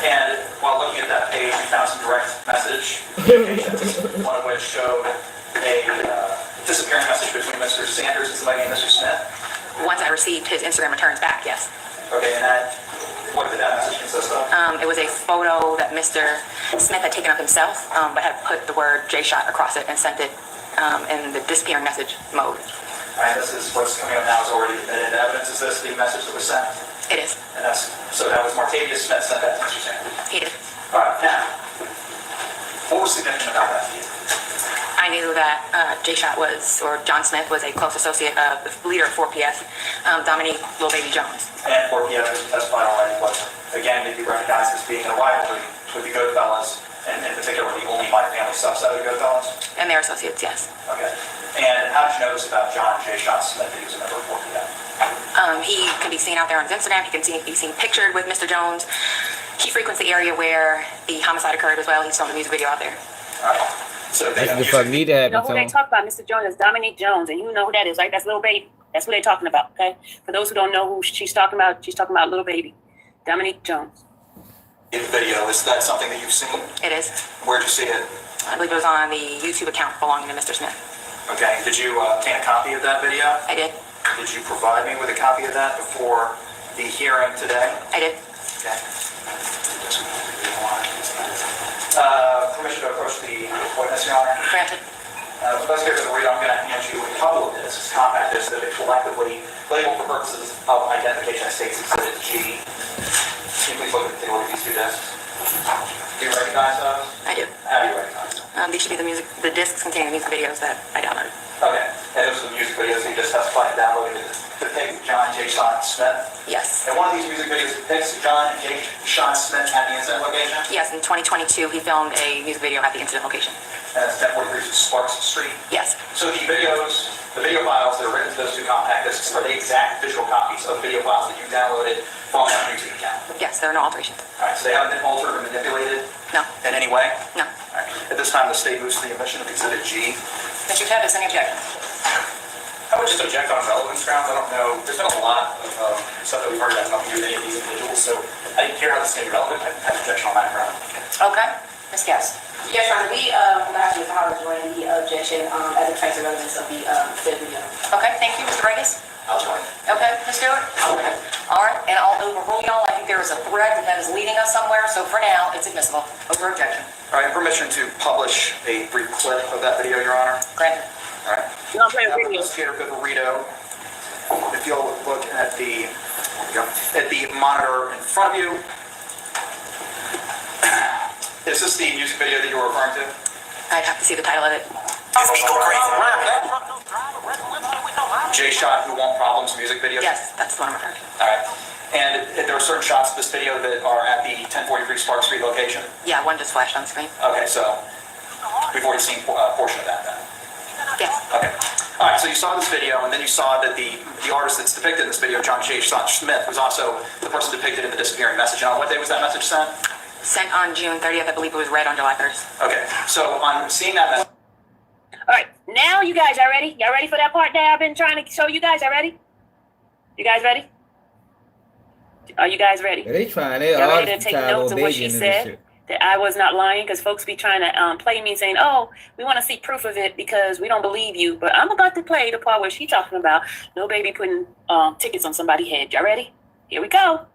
And while looking at that page, we found some direct message communications, one of which showed a disappearing message between Mr. Sanders and Mr. Smith. Once I received his Instagram returns back, yes. Okay, and what did that message consist of? It was a photo that Mr. Smith had taken of himself, but had put the word J-Shot across it and sent it in the disappearing message mode. All right, this is what's coming up now is already admitted evidence. Is this the message that was sent? It is. And so that was Martavius Smith sent that to Mr. Sanders? He did. All right, now, what was significant about that to you? I knew that J-Shot or John Smith was a close associate of the leader of 4PS, Dominique Lil Baby Jones. And 4PS was testified already, but again, did you recognize as being a rivalry with the Goodfellas, and in particular the only white family subset of the Goodfellas? And their associates, yes. Okay. And how did you know this about John J. Shot Smith that he was a member of 4PS? He can be seen out there on his Instagram. He can be seen pictured with Mr. Jones. He frequents the area where the homicide occurred as well. He's filmed a music video out there. All right. So that's what the fuck need to happen. You know who they talk about, Mr. Jones, is Dominique Jones, and you know who that is, right? That's Lil Baby. That's who they're talking about, okay? For those who don't know who she's talking about Lil Baby, Dominique Jones. In the video, is that something that you've seen? It is. Where'd you see it? I believe it was on the YouTube account belonging to Mr. Smith. Okay. Did you obtain a copy of that video? I did. Did you provide me with a copy of that before the hearing today? I did. Okay. Permission to approach the witness, Your Honor? Granted. Let's get to the reader. I'm going to hand you a couple of discs, compact discs that are collectively labeled for purposes of identification as States Exhibit G. Can you please take a look at these two discs? Do you recognize those? I do. How do you recognize them? These should be the discs containing music videos that I downloaded. Okay. And those are the music videos that you just testified and downloaded to depict John J. Sean Smith? Yes. And one of these music videos depicts John J. Sean Smith at the incident location? Yes, in 2022, he filmed a music video at the incident location. And that's 1043 Sparks Street? Yes. So the video files that are written to those two compact discs are the exact visual copies of video files that you downloaded from that YouTube account? Yes, there are no alterations. All right, so they haven't been altered or manipulated? No. In any way? No. All right. At this time, the state moves to the admission of Exhibit G. Mr. Tevis, any objections? I would just object on relevance grounds. I don't know. There's been a lot of stuff that we've heard that has nothing to do with any of these individuals, so I didn't hear how this may be relevant. I have an objection on that ground. Okay. Ms. Cass. Yes, Your Honor. We actually power to join the objection as it pertains to relevance of the video. Okay, thank you. Mr. Regis? I'll join. Okay, Ms. Stewart? Okay. All right, and I'll overrule y'all. I think there is a thread that is leading us somewhere, so for now, it's admissible. Over objection. All right, permission to publish a brief clip of that video, Your Honor. Granted. All right. You don't play a video. Investigator Vivarito, if you'll look at the monitor in front of you. Is this the music video that you were referring to? I'd have to see the title of it. It's Eagle Crazy. Jay Shot Who Want Problems music video? Yes, that's the one I'm referring to. All right. And there are certain shots of this video that are at the 1043 Spark Street location? Yeah, one just flashed on screen. Okay, so we've already seen a portion of that then? Yes. Okay. All right, so you saw this video, and then you saw that the artist that's depicted in this video, John J. Smith, was also the person depicted in the disappearing message. And on what day was that message sent? Sent on June 30th. I believe it was read on July 1st. Okay, so on seeing that message. All right, now you guys are ready? Y'all ready for that part that I've been trying to show you guys? Y'all ready? You guys ready? Are you guys ready? Yeah, they trying. Y'all ready to take notes of what she said? That I was not lying, because folks be trying to play me saying, oh, we want to see proof of it because we don't believe you. But I'm about to play the part where she talking about no baby putting tickets on somebody's head. Y'all ready? Here we go.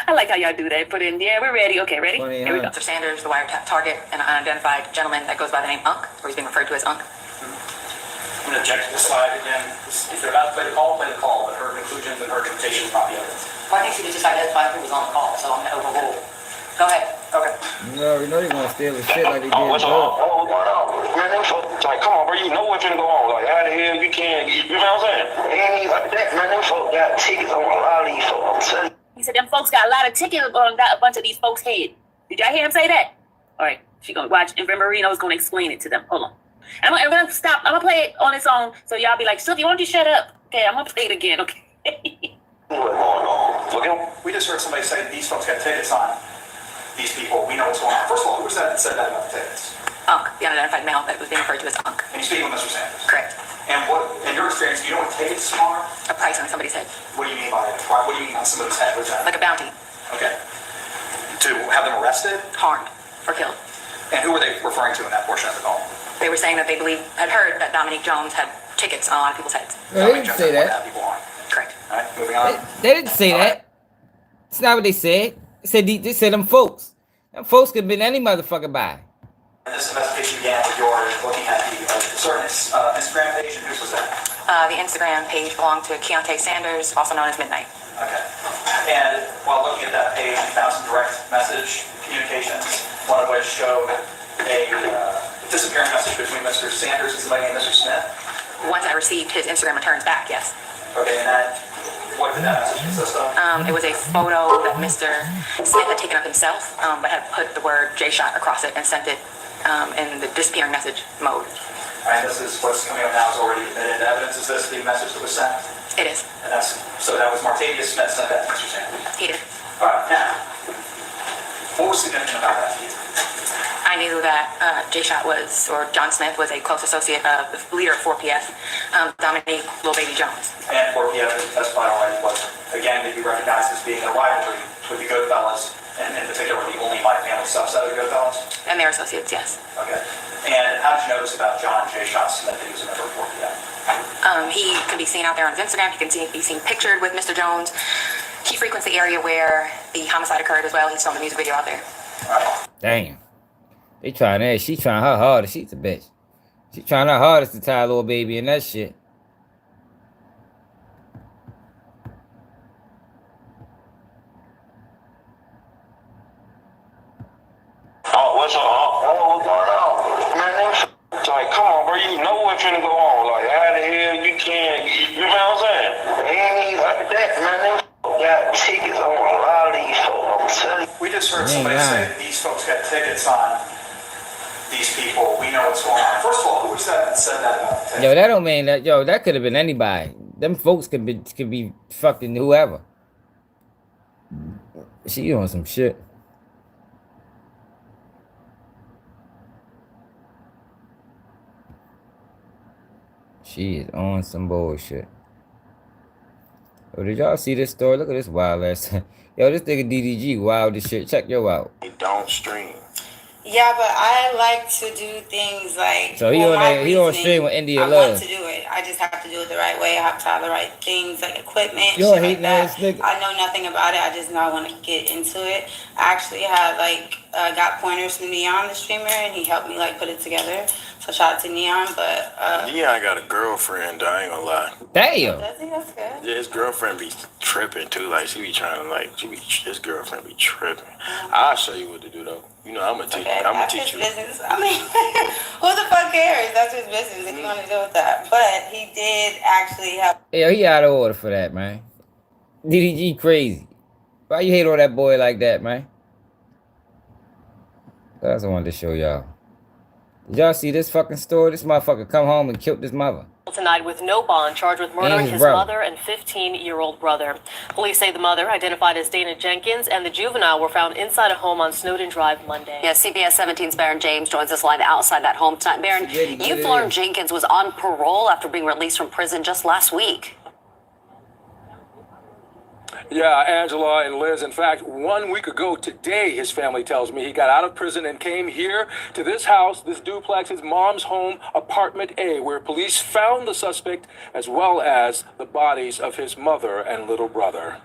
I like how y'all do that. Put in, yeah, we're ready. Okay, ready? Funny, Here we go. Mr. Sanders, the wiretap target, an unidentified gentleman that goes by the name Unc, or he's being referred to as Unc. I'm going to object to this slide again. If they're about to play the call, but her conclusions and her interpretation is not the evidence. Well, I think she just identified who was on the call, so I'm going to overrule. Go ahead. Okay. You already know they're gonna steal the shit like they did. What's going on? Man, them folks, like, come on, bro, you know what's gonna go on. Like, how the hell you can't, you know what I'm saying? Ain't even like that, man. Them folks got tickets on a lot of these folks. I'm telling you. He said them folks got a lot of tickets on a bunch of these folks' head. Did y'all hear him say that? All right, she gonna watch, and Marino's gonna explain it to them. Hold on. I'm gonna stop. I'm gonna play it on its own, so y'all be like, Sylvia, why don't you shut up? Okay, I'm gonna play it again. Okay. What's going on? Look, we just heard somebody say these folks got tickets on these people. We know what's going on. First of all, who was that said that about the tickets? Unc, the unidentified male that was being referred to as Unc. And you're speaking with Mr. Sanders? Correct. And what, in your experience, do you know what tickets are? A price on somebody's head. What do you mean by it? What do you mean on somebody's head? What's that? Like a bounty. Okay. To have them arrested? Harmed or killed. And who were they referring to in that portion of the call? They were saying that they had heard that Dominique Jones had tickets on a lot of people's heads. No, they didn't say that. Correct. All right, moving on. They didn't say that. It's not what they said. They said them folks. Them folks could have been any motherfucker by. And this investigation began with your looking at the certain Instagram page, and whose was that? The Instagram page belonged to Keontae Sanders, also known as Midnight. Okay. And while looking at that page, you found some direct message communications, one of which showed a disappearing message between Mr. Sanders and somebody named Mr. Smith. Once I received his Instagram returns back, yes. Okay, and what did that message consist of? It was a photo that Mr. Smith had taken of himself, but had put the word J-Shot across it and sent it in the disappearing message mode. All right, this is what's coming up now is already admitted evidence. Is this the message that was sent? It is. And so that was Martavius Smith sent that to Mr. Sanders? He did. All right, now, what was significant about that to you? I knew that J-Shot John Smith was a close associate of the leader of 4PF, Dominique Lil Baby Jones. And 4PF testified already was, again, that you recognized as being a rivalry with the Goodfellas, and in particular the only My Family subset of the Goodfellas? And their associates, yes. Okay. And how did you notice about John J-Shot Smith that he was a member of 4PF? He could be seen out there on his Instagram. He can be seen pictured with Mr. Jones. He frequents the area where the homicide occurred as well. He's filmed the music video out there. All right. Damn. They trying that. She trying her hardest. She's a bitch. She trying her hardest to tie Lil Baby and that shit. Oh, what's going on? Man, them folks, like, come on, bro, you know what's gonna go on. Like, how the hell you can't, you know what I'm saying? Ain't even like that, man. Them folks got tickets on a lot of these folks. I'm telling you. We just heard somebody say that these folks got tickets on these people. We know what's going on. First of all, who was that said that about the tickets? Yo, that don't mean that. Yo, that could have been anybody. Them folks could be fucking whoever. She on some shit. She is on some bullshit. Oh, did y'all see this story? Look at this wild ass. Yo, this nigga DDG wild as shit. Check yo out. Don't stream. Yeah, but I like to do things like. So he on stream with India I Love. want to do it. I just have to do it the right way. I have to have the right things like equipment. You a shit hating like ass that. nigga. I know nothing about it. I just know I want to get into it. I actually had got pointers from Neon, the streamer, and he helped me put it together. So shout out to Neon, but Neon got a girlfriend, I ain't gonna lie. Damn. does he? That's good. Yeah, his girlfriend be tripping. tripping too. Like she be trying to this girlfriend be tripping. I'll show you what to do though. You know I'm gonna teach. Okay, I'm gonna that's teach his you. business. I mean, who the fuck cares? That's his business if you want to deal with that. But he did actually have. Yeah, he out of order for that, man. DDG crazy. Why you hate on that boy like that, man? That's what I wanted to show y'all. Did y'all see this fucking story? This motherfucker come home and killed his mother. Tonight with no bond, charged with murdering his mother and 15-year-old brother. Police say the mother, identified as Dana Jenkins, and the juvenile were found inside a home on Snowden Drive Monday. Yeah, CBS 17's Baron James joins us live outside that home tonight. Baron, you've learned Jenkins was on parole after being released from prison just last week. Yeah, Angela and Liz. In fact, 1 week ago today, his family tells me he got out of prison and came here to this house, this duplex, his mom's home, apartment A, where police found the suspect as well as the bodies of his mother and little brother.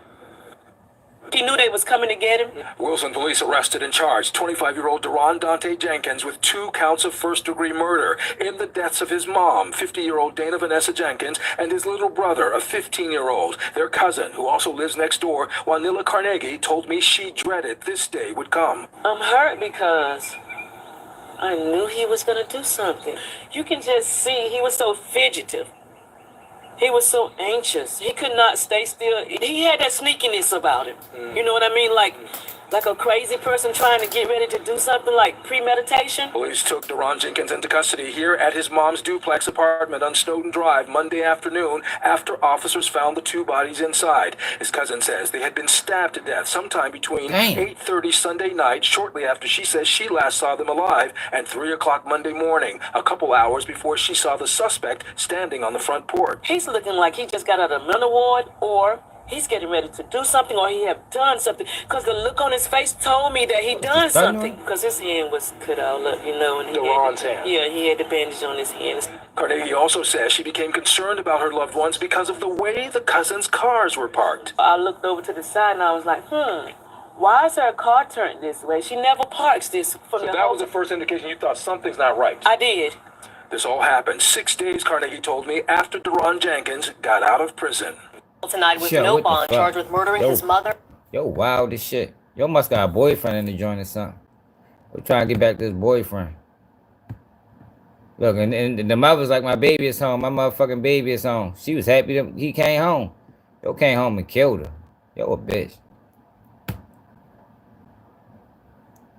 He knew they was coming to get him. Wilson police arrested and charged 25-year-old Deron Dante Jenkins with 2 counts of first-degree murder in the deaths of his mom, 50-year-old Dana Vanessa Jenkins, and his little brother, a 15-year-old, their cousin, who also lives next door. Wanilla Carnegie told me she dreaded this day would come. I'm hurt because I knew he was going to do something. You can just see he was so fidgetive. He was so anxious. He could not stay still. He had that sneakiness about him. You know what I mean? Like a crazy person trying to get ready to do something, like premeditation. Police took Deron Jenkins into custody here at his mom's duplex apartment on Snowden Drive Monday afternoon after officers found the 2 bodies inside. His cousin says they had been stabbed to death sometime between 8:30 Sunday night, shortly after she says she last saw them alive, and 3 o'clock Monday morning, a couple hours before she saw the suspect standing on the front porch. He's looking like he just got out of a mental ward, or he's getting ready to do something, or he have done something. Because the look on his face told me that he done something. Because his hand was cut all up, you know. And Deron's hand. Yeah, he had the bandage on his hand. Carnegie also says she became concerned about her loved ones because of the way the cousins' cars were parked. I looked over to the side and I was like, why is her car turned this way? She never parks this. So that was the first indication you thought something's not right. I did. This all happened 6 days, Carnegie told me, after Deron Jenkins got out of prison. Tonight with no bond, charged with murdering his mother. Yo, wild as shit. Yo must got a boyfriend in the joint or something. We're trying to get back to his boyfriend. Look, and the mother's like, my baby is home. My motherfucking baby is home. She was happy that he came home. Yo came home and killed her. Yo, a bitch.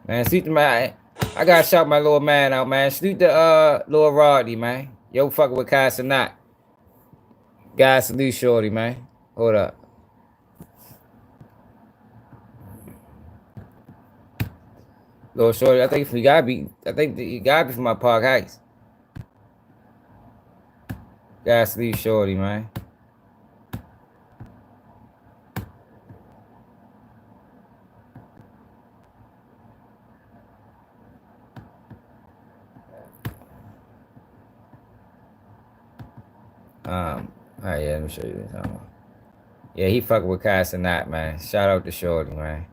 Man, sleep to my... I gotta shout my little man out, man. Sleep to Lil Roddy, man. Yo fucking with Kai Sanat. Guys, salute shorty, man. Hold up. Little shorty, I think he gotta be from my Park Heights. Guys, salute shorty, man. Alright, yeah, let me show you this. Yeah, he fucking with Kai Sanat, man. Shout out to Shorty, man.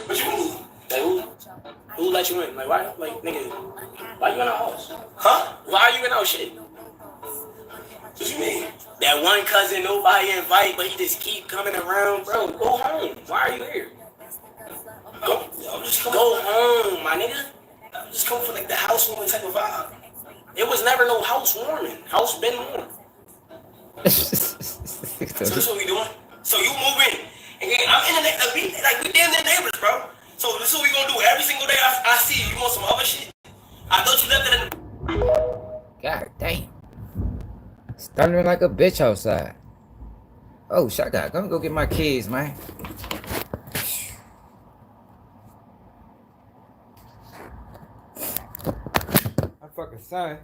What you mean? Like, who let you in? Like, why? Like, nigga, why you in our house? Huh? Why are you in our shit? What you mean? That one cousin nobody invite, but he just keep coming around, bro. Go home. Why are you here? Go home, my nigga. I'm just coming for like the housewarming type of vibe. It was never no housewarming. House been warm. So that's what we doing. So you move in, and I'm in the like we damn near neighbors, bro. So this is what we gonna do every single day. I see you. You want some other shit? I thought you left it in the... God damn. It's thundering like a bitch outside. Oh, shut up. Come go get my kids, man. My fucking son.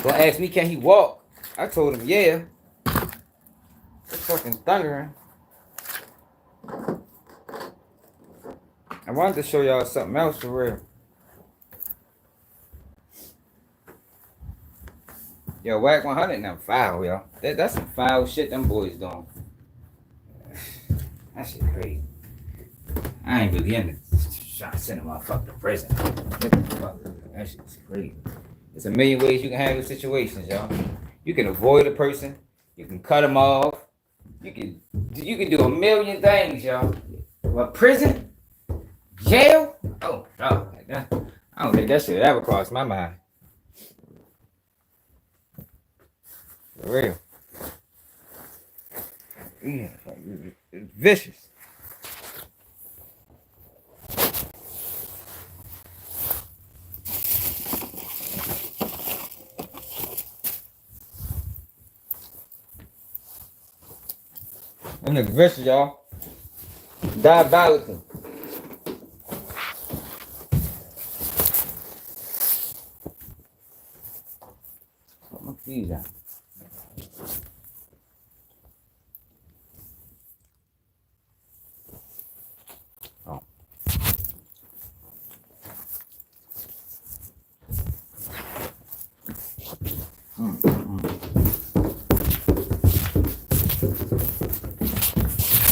Gonna ask me, can he walk? I told him, yeah. It's fucking thundering. I wanted to show y'all something else for real. Yo, Wack 100 and them foul, yo. That's some foul shit them boys doing. That shit crazy. I ain't really into trying to send a motherfucker to prison. That shit's crazy. There's a million ways you can handle situations, y'all. You can avoid a person. You can cut them off. You can do a million things, y'all. But prison? Jail? Oh, no. Like that. I don't think that shit ever crossed my mind. For real. Yeah, it's vicious. Them niggas vicious, y'all. Diabolical. Put my keys out. Oh.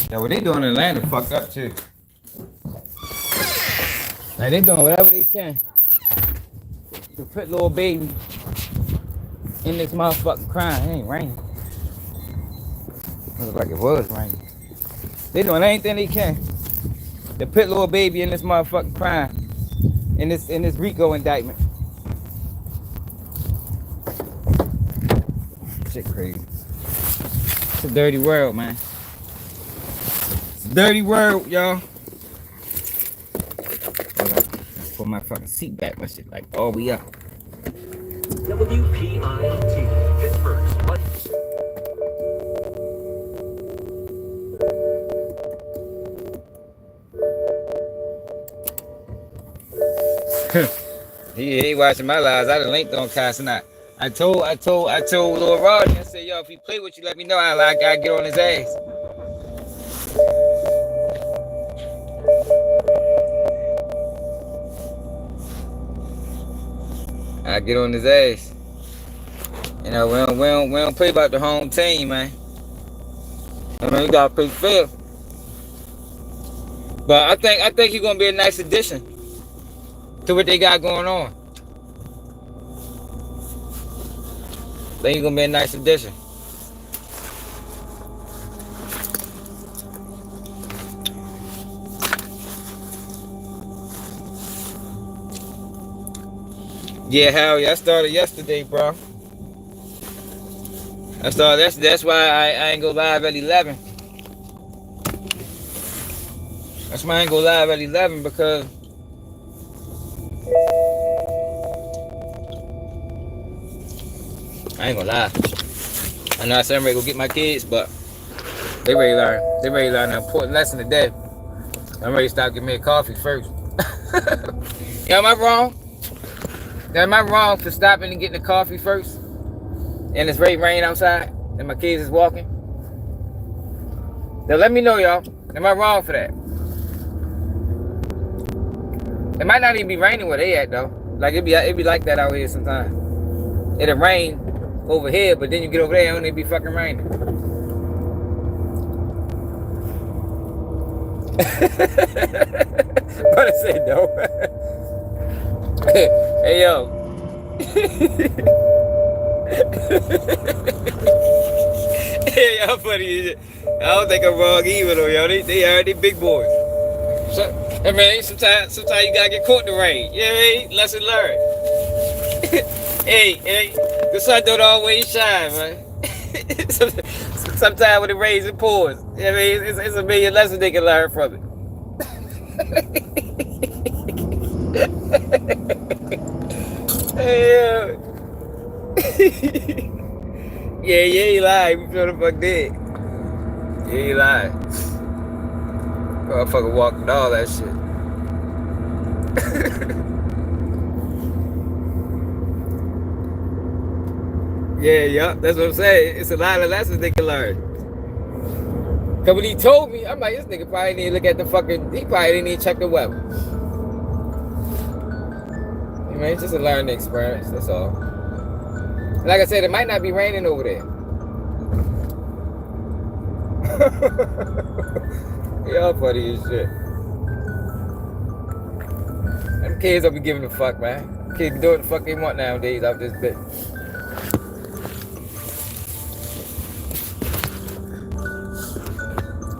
Yeah, what they doing in Atlanta fucked up too. Like they doing whatever they can to put little baby in this motherfucking crime. It ain't raining. It looked like it was raining. They doing anything they can to put little baby in this motherfucking crime. In this RICO indictment. Shit crazy. It's a dirty world, man. It's a dirty world, y'all. Hold on. Let's pull my fucking seat back. My shit like all we up. WPIT, Pittsburgh's He ain't watching my lives. I done linked on casting out. I told Lil Rodney, I said, yo, if he play with you, let me know. I gotta get on his ass. I get on his ass. You know, we don't play about the home team, man. I mean, we gotta play fair. But I think he's gonna be a nice addition to what they got going on. I think he's gonna be a nice addition. Yeah, hell yeah, I started yesterday, bro. That's why I ain't go live at 11. That's why I ain't go live at 11 because I ain't gonna lie. I know I said I'm ready to go get my kids, but they ready to learn an important lesson today. I'm ready to stop getting me a coffee first. Yeah, am I wrong? Am I wrong for stopping and getting a coffee first? And it's rain outside and my kids is walking? Now let me know, y'all. Am I wrong for that? It might not even be raining where they at though. Like it be like that out here sometimes. It'll rain over here, but then you get over there and it be fucking raining. But I said no. Hey yo. Hey, y'all funny. I don't think I'm wrong either though, yo. They big boys. So, I mean, sometimes you gotta get caught in the rain. Yeah, lesson learned. Hey, the sun don't always shine, man. Sometimes when it rains, it pours. I mean, it's a million lessons they can learn from it. Hey, yeah, he lied. We feel the fuck dead. Yeah, he lied. Motherfucker walking all that shit. Yeah, that's what I'm saying. It's a lot of lessons they can learn. Cause when he told me, I'm like, this nigga probably didn't look at the fucking, he probably didn't even check the weather. I mean, it's just a learning experience, that's all. Like I said, it might not be raining over there. Y'all funny as shit. Kids don't be giving a fuck, man. Kids do what the fuck they want nowadays out this bitch.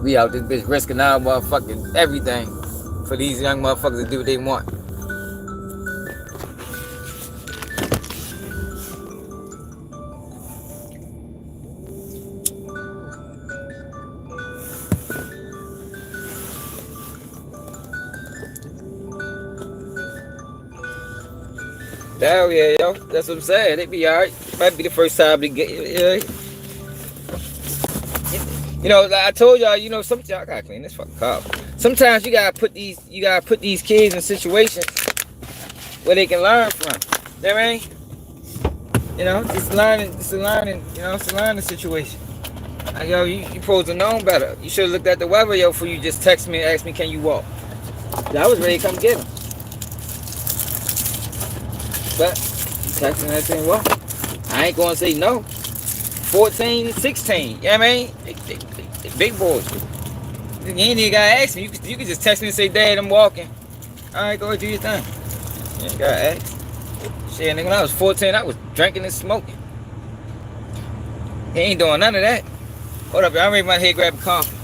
We out this bitch risking our motherfucking everything for these young motherfuckers to do what they want. Hell yeah, yo. That's what I'm saying. They be alright. Might be the first time to get, you know, like I told y'all, you know, some y'all gotta clean this fucking car. Sometimes you gotta put these kids in situations where they can learn from. You know what I mean? You know, it's a learning, you know, it's a learning situation. Like, yo, you supposed to know better. You should have looked at the weather, yo, before you just text me and ask me, can you walk? I was ready to come get him. But texting that thing walk. I ain't gonna say no. 14, 16, you know what I mean? They big boys. You ain't even gotta ask me. You can just text me and say, Dad, I'm walking. Alright, go do your thing. You ain't gotta ask. Shit, nigga, when I was 14, I was drinking and smoking. He ain't doing none of that. Hold up, I'm ready to run here and grab a coffee.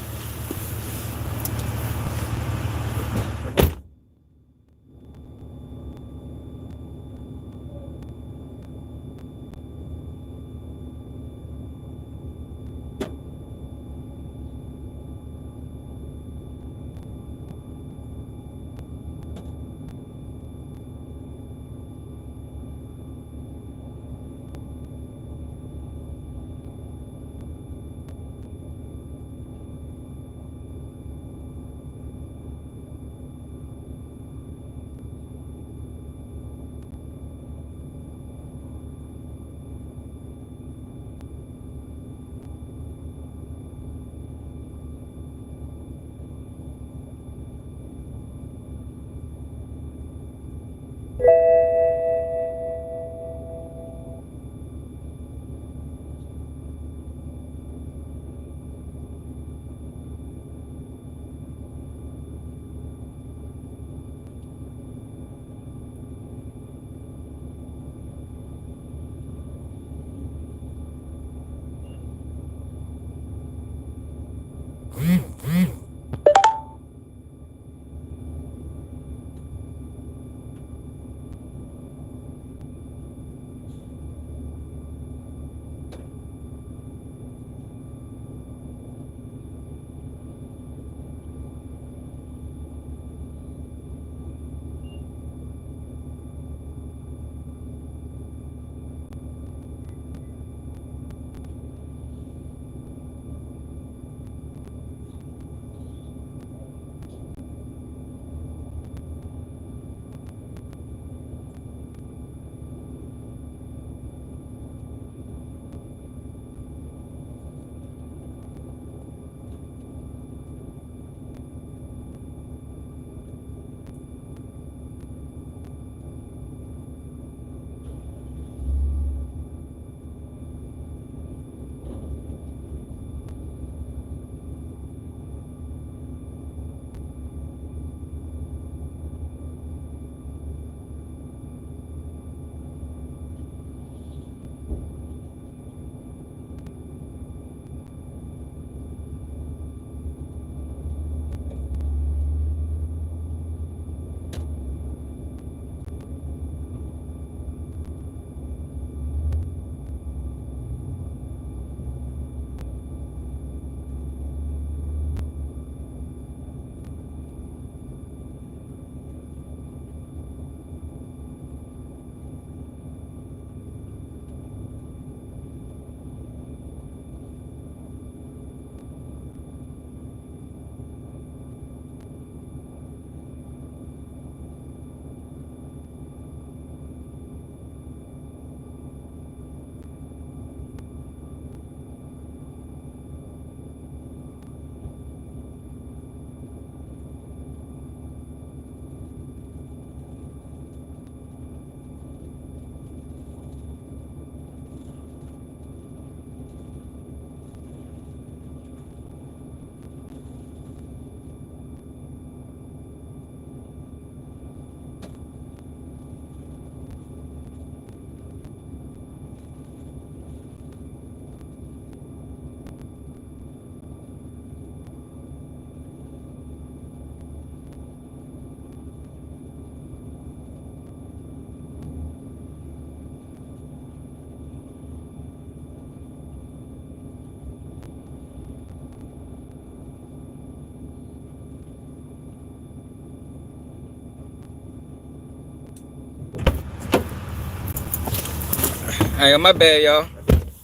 Alright, my bad, y'all.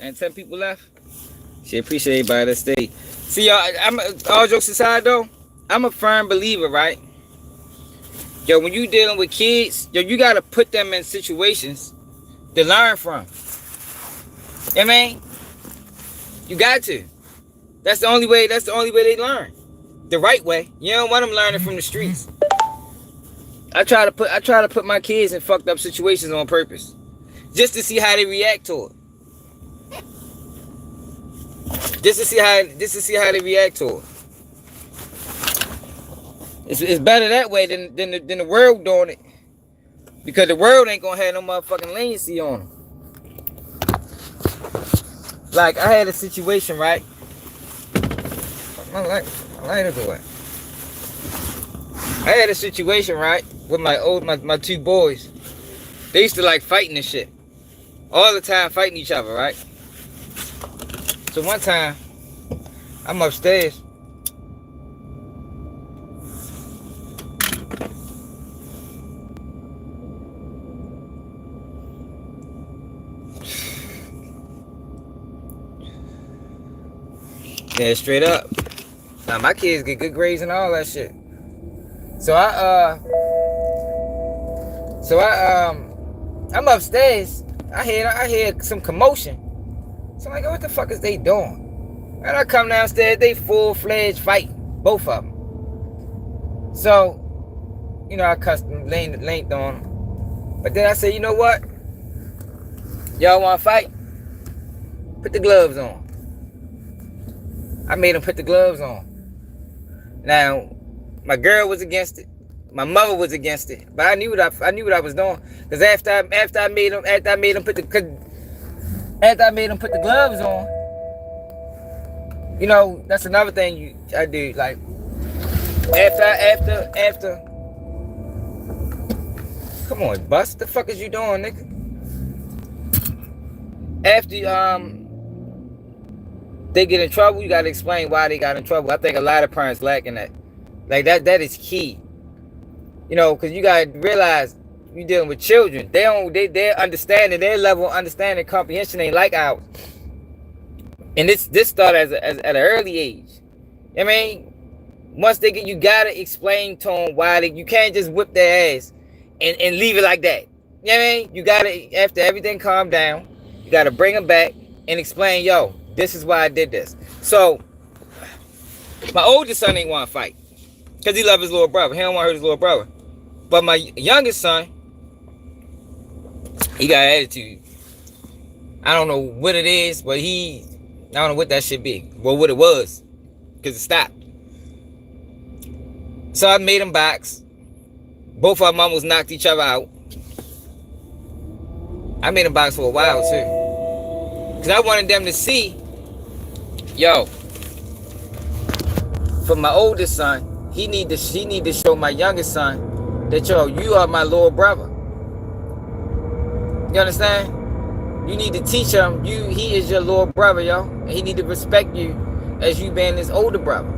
And 10 people left. Shit, appreciate everybody that stayed. See, y'all, all jokes aside, though, I'm a firm believer, right? Yo, when you dealing with kids, yo, you gotta put them in situations to learn from. You know what I mean? You got to. That's the only way they learn. The right way. You don't want them learning from the streets. I try to put my kids in fucked up situations on purpose. Just to see how they react to it. Just to see how they react to it. It's better that way than the world doing it. Because the world ain't gonna have no motherfucking leniency on them. Like, I had a situation, right? My lighter go away. I had a situation, right, with my two boys. They used to like fighting and shit. All the time fighting each other, right? So one time, I'm upstairs. Yeah, straight up. Now my kids get good grades and all that shit. So I'm upstairs. I hear some commotion. So I'm like, what the fuck is they doing? And I come downstairs, they full-fledged fighting, both of them. So, you know, I custom length on them. But then I said, you know what? Y'all want to fight? Put the gloves on. I made them put the gloves on. Now, my girl was against it. My mother was against it. But I knew what I was doing. Because after I made them put the gloves on, you know, that's another thing I do. Like, after come on, Bust. The fuck is you doing, nigga? After they get in trouble, you gotta explain why they got in trouble. I think a lot of parents lacking that. Like that is key. You know, because you gotta realize you're dealing with children. Their understanding, their level of understanding, comprehension ain't like ours. And this started at an early age. I mean, once they get, you gotta explain to them why you can't just whip their ass and leave it like that. You know what I mean? You gotta, after everything calmed down, you gotta bring them back and explain, yo, this is why I did this. So, my oldest son ain't want to fight. Because he loves his little brother. He don't want to hurt his little brother. But my youngest son, he got attitude. I don't know what it is, but I don't know what that should be. Well, what it was. Because it stopped. So I made them box. Both of them almost knocked each other out. I made them box for a while, too. Because I wanted them to see, yo, for my oldest son, he need to show my youngest son that, yo, you are my little brother. You understand? You need to teach him he is your little brother, yo. And he need to respect you as you being his older brother.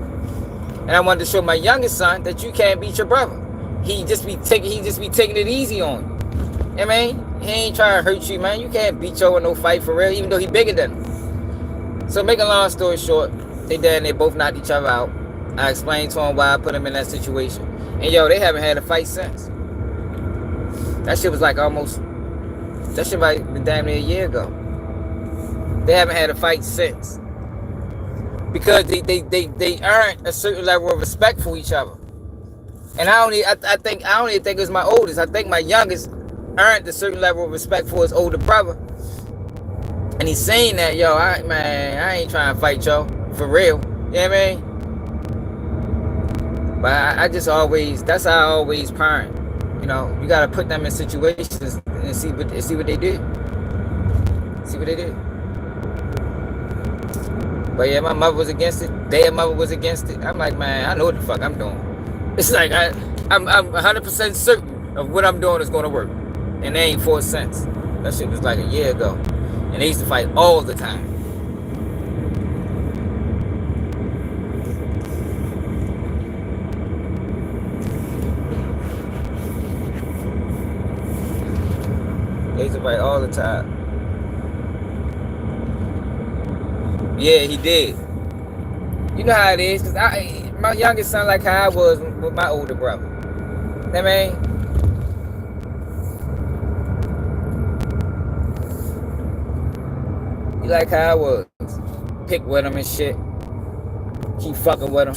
And I wanted to show my youngest son that you can't beat your brother. He just be taking it easy on you. I mean, he ain't trying to hurt you, man. You can't beat your in no fight for real, even though he bigger than him. So make a long story short, they both knocked each other out. I explained to him why I put him in that situation. And yo, they haven't had a fight since. That shit was like that shit might have been damn near a year ago. They haven't had a fight since. Because they earned a certain level of respect for each other. And I don't even think it's my oldest. I think my youngest earned a certain level of respect for his older brother. And he's saying that, yo, I ain't trying to fight y'all. For real. You know what I mean? But I just always, that's how I always parent. You know, you gotta put them in situations and see what they do. See what they do. But yeah, my mother was against it. Their mother was against it. I'm like, man, I know what the fuck I'm doing. It's like I'm 100% certain of what I'm doing is gonna work. And they ain't 4 cents. That shit was like a year ago. And they used to fight all the time. They used to fight all the time. Yeah, he did. You know how it is, cause my youngest son like how I was with my older brother. You know what I mean? He like how I was. Pick with him and shit. Keep fucking with him.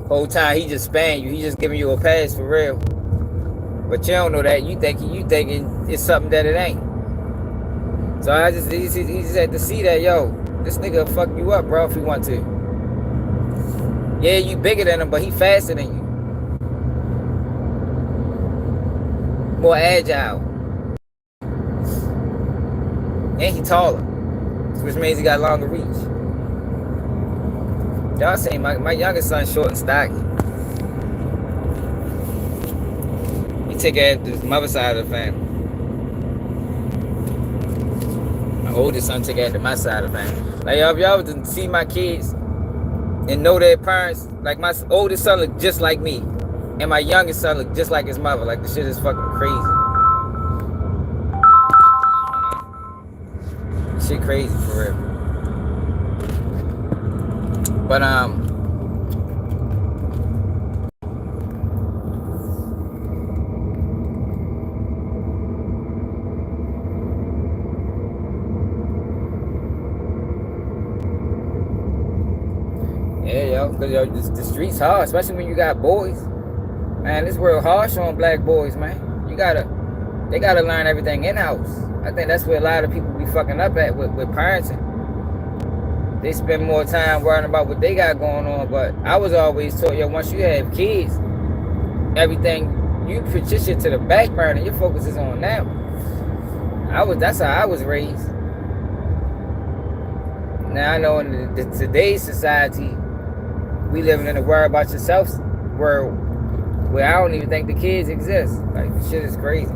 Whole time he just span you. He just giving you a pass for real. But you don't know that. You thinking it's something that it ain't. So he just had to see that, yo, this nigga will fuck you up, bro, if he want to. Yeah, you bigger than him, but he faster than you. More agile. And he taller. Which means he got longer reach. Y'all saying my youngest son short and stocky. He take care of his mother's side of the family. My oldest son take care of my side of the family. Like, y'all, if y'all to see my kids and know their parents, like my oldest son look just like me. And my youngest son look just like his mother. Like, the shit is fucking crazy. Shit crazy for real. But yeah, yo, cause yo, the streets hard, especially when you got boys. Man, this world harsh on black boys, man. They gotta learn everything in house. I think that's where a lot of people be fucking up at with parenting. They spend more time worrying about what they got going on, but I was always taught, yo, once you have kids, everything, you put your shit to the back burner, your focus is on them. That's how I was raised. Now I know in today's society, we living in a worry about yourself world where I don't even think the kids exist. Like, the shit is crazy.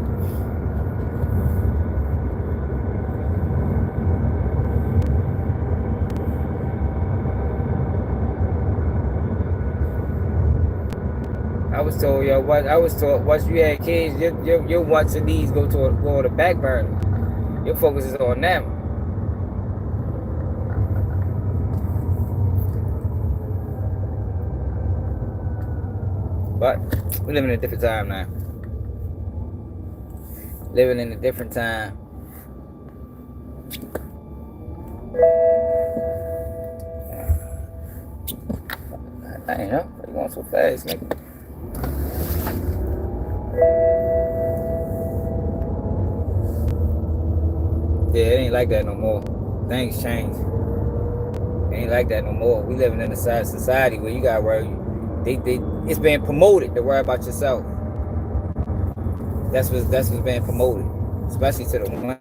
I was told, yo, once you had kids, your wants and needs go to the back burner. Your focus is on them. But we living in a different time now. Living in a different time. I ain't know. You going so fast, nigga. Yeah, it ain't like that no more. Things change. It ain't like that no more. We living in a society where you gotta worry. It's being promoted to worry about yourself. That's what's being promoted, especially to the women.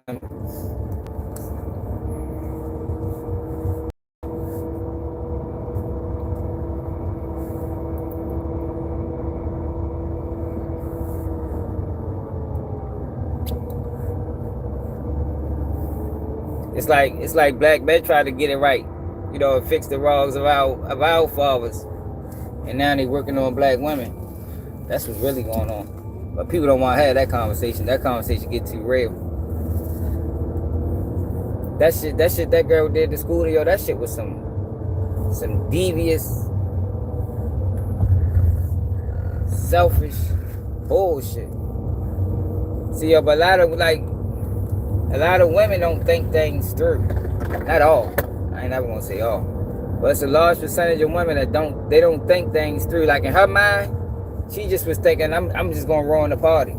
It's like black men try to get it right, you know, and fix the wrongs of our fathers, and now they working on black women. That's what's really going on. But people don't want to have that conversation. That conversation get too real. That shit that girl did to school, yo, that shit was some devious, selfish bullshit. See, yo, but a lot of women don't think things through. Not all. I ain't never gonna say all. But it's a large percentage of women that don't think things through. Like, in her mind, she just was thinking, I'm just gonna ruin the party.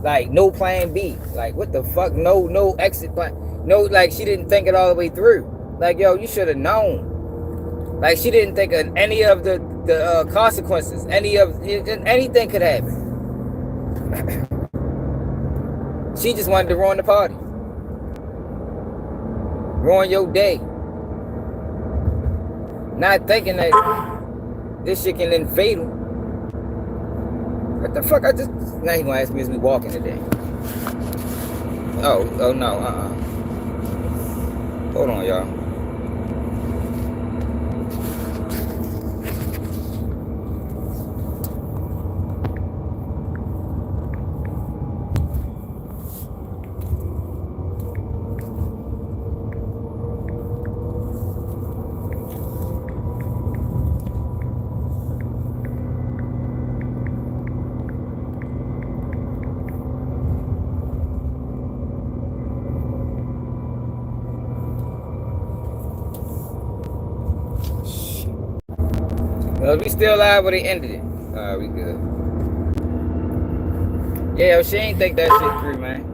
Like, no plan B. Like, what the fuck? No exit plan. No, like, she didn't think it all the way through. Like, yo, you should have known. Like, she didn't think of any of the consequences. Anything could happen. She just wanted to ruin the party. Ruin your day. Not thinking that this shit can end fatal. What the fuck? Now he gonna ask me, is we walking today? Oh no, Hold on, y'all. We still live, but they ended it. Alright, we good. Yeah, she ain't think that shit through, man.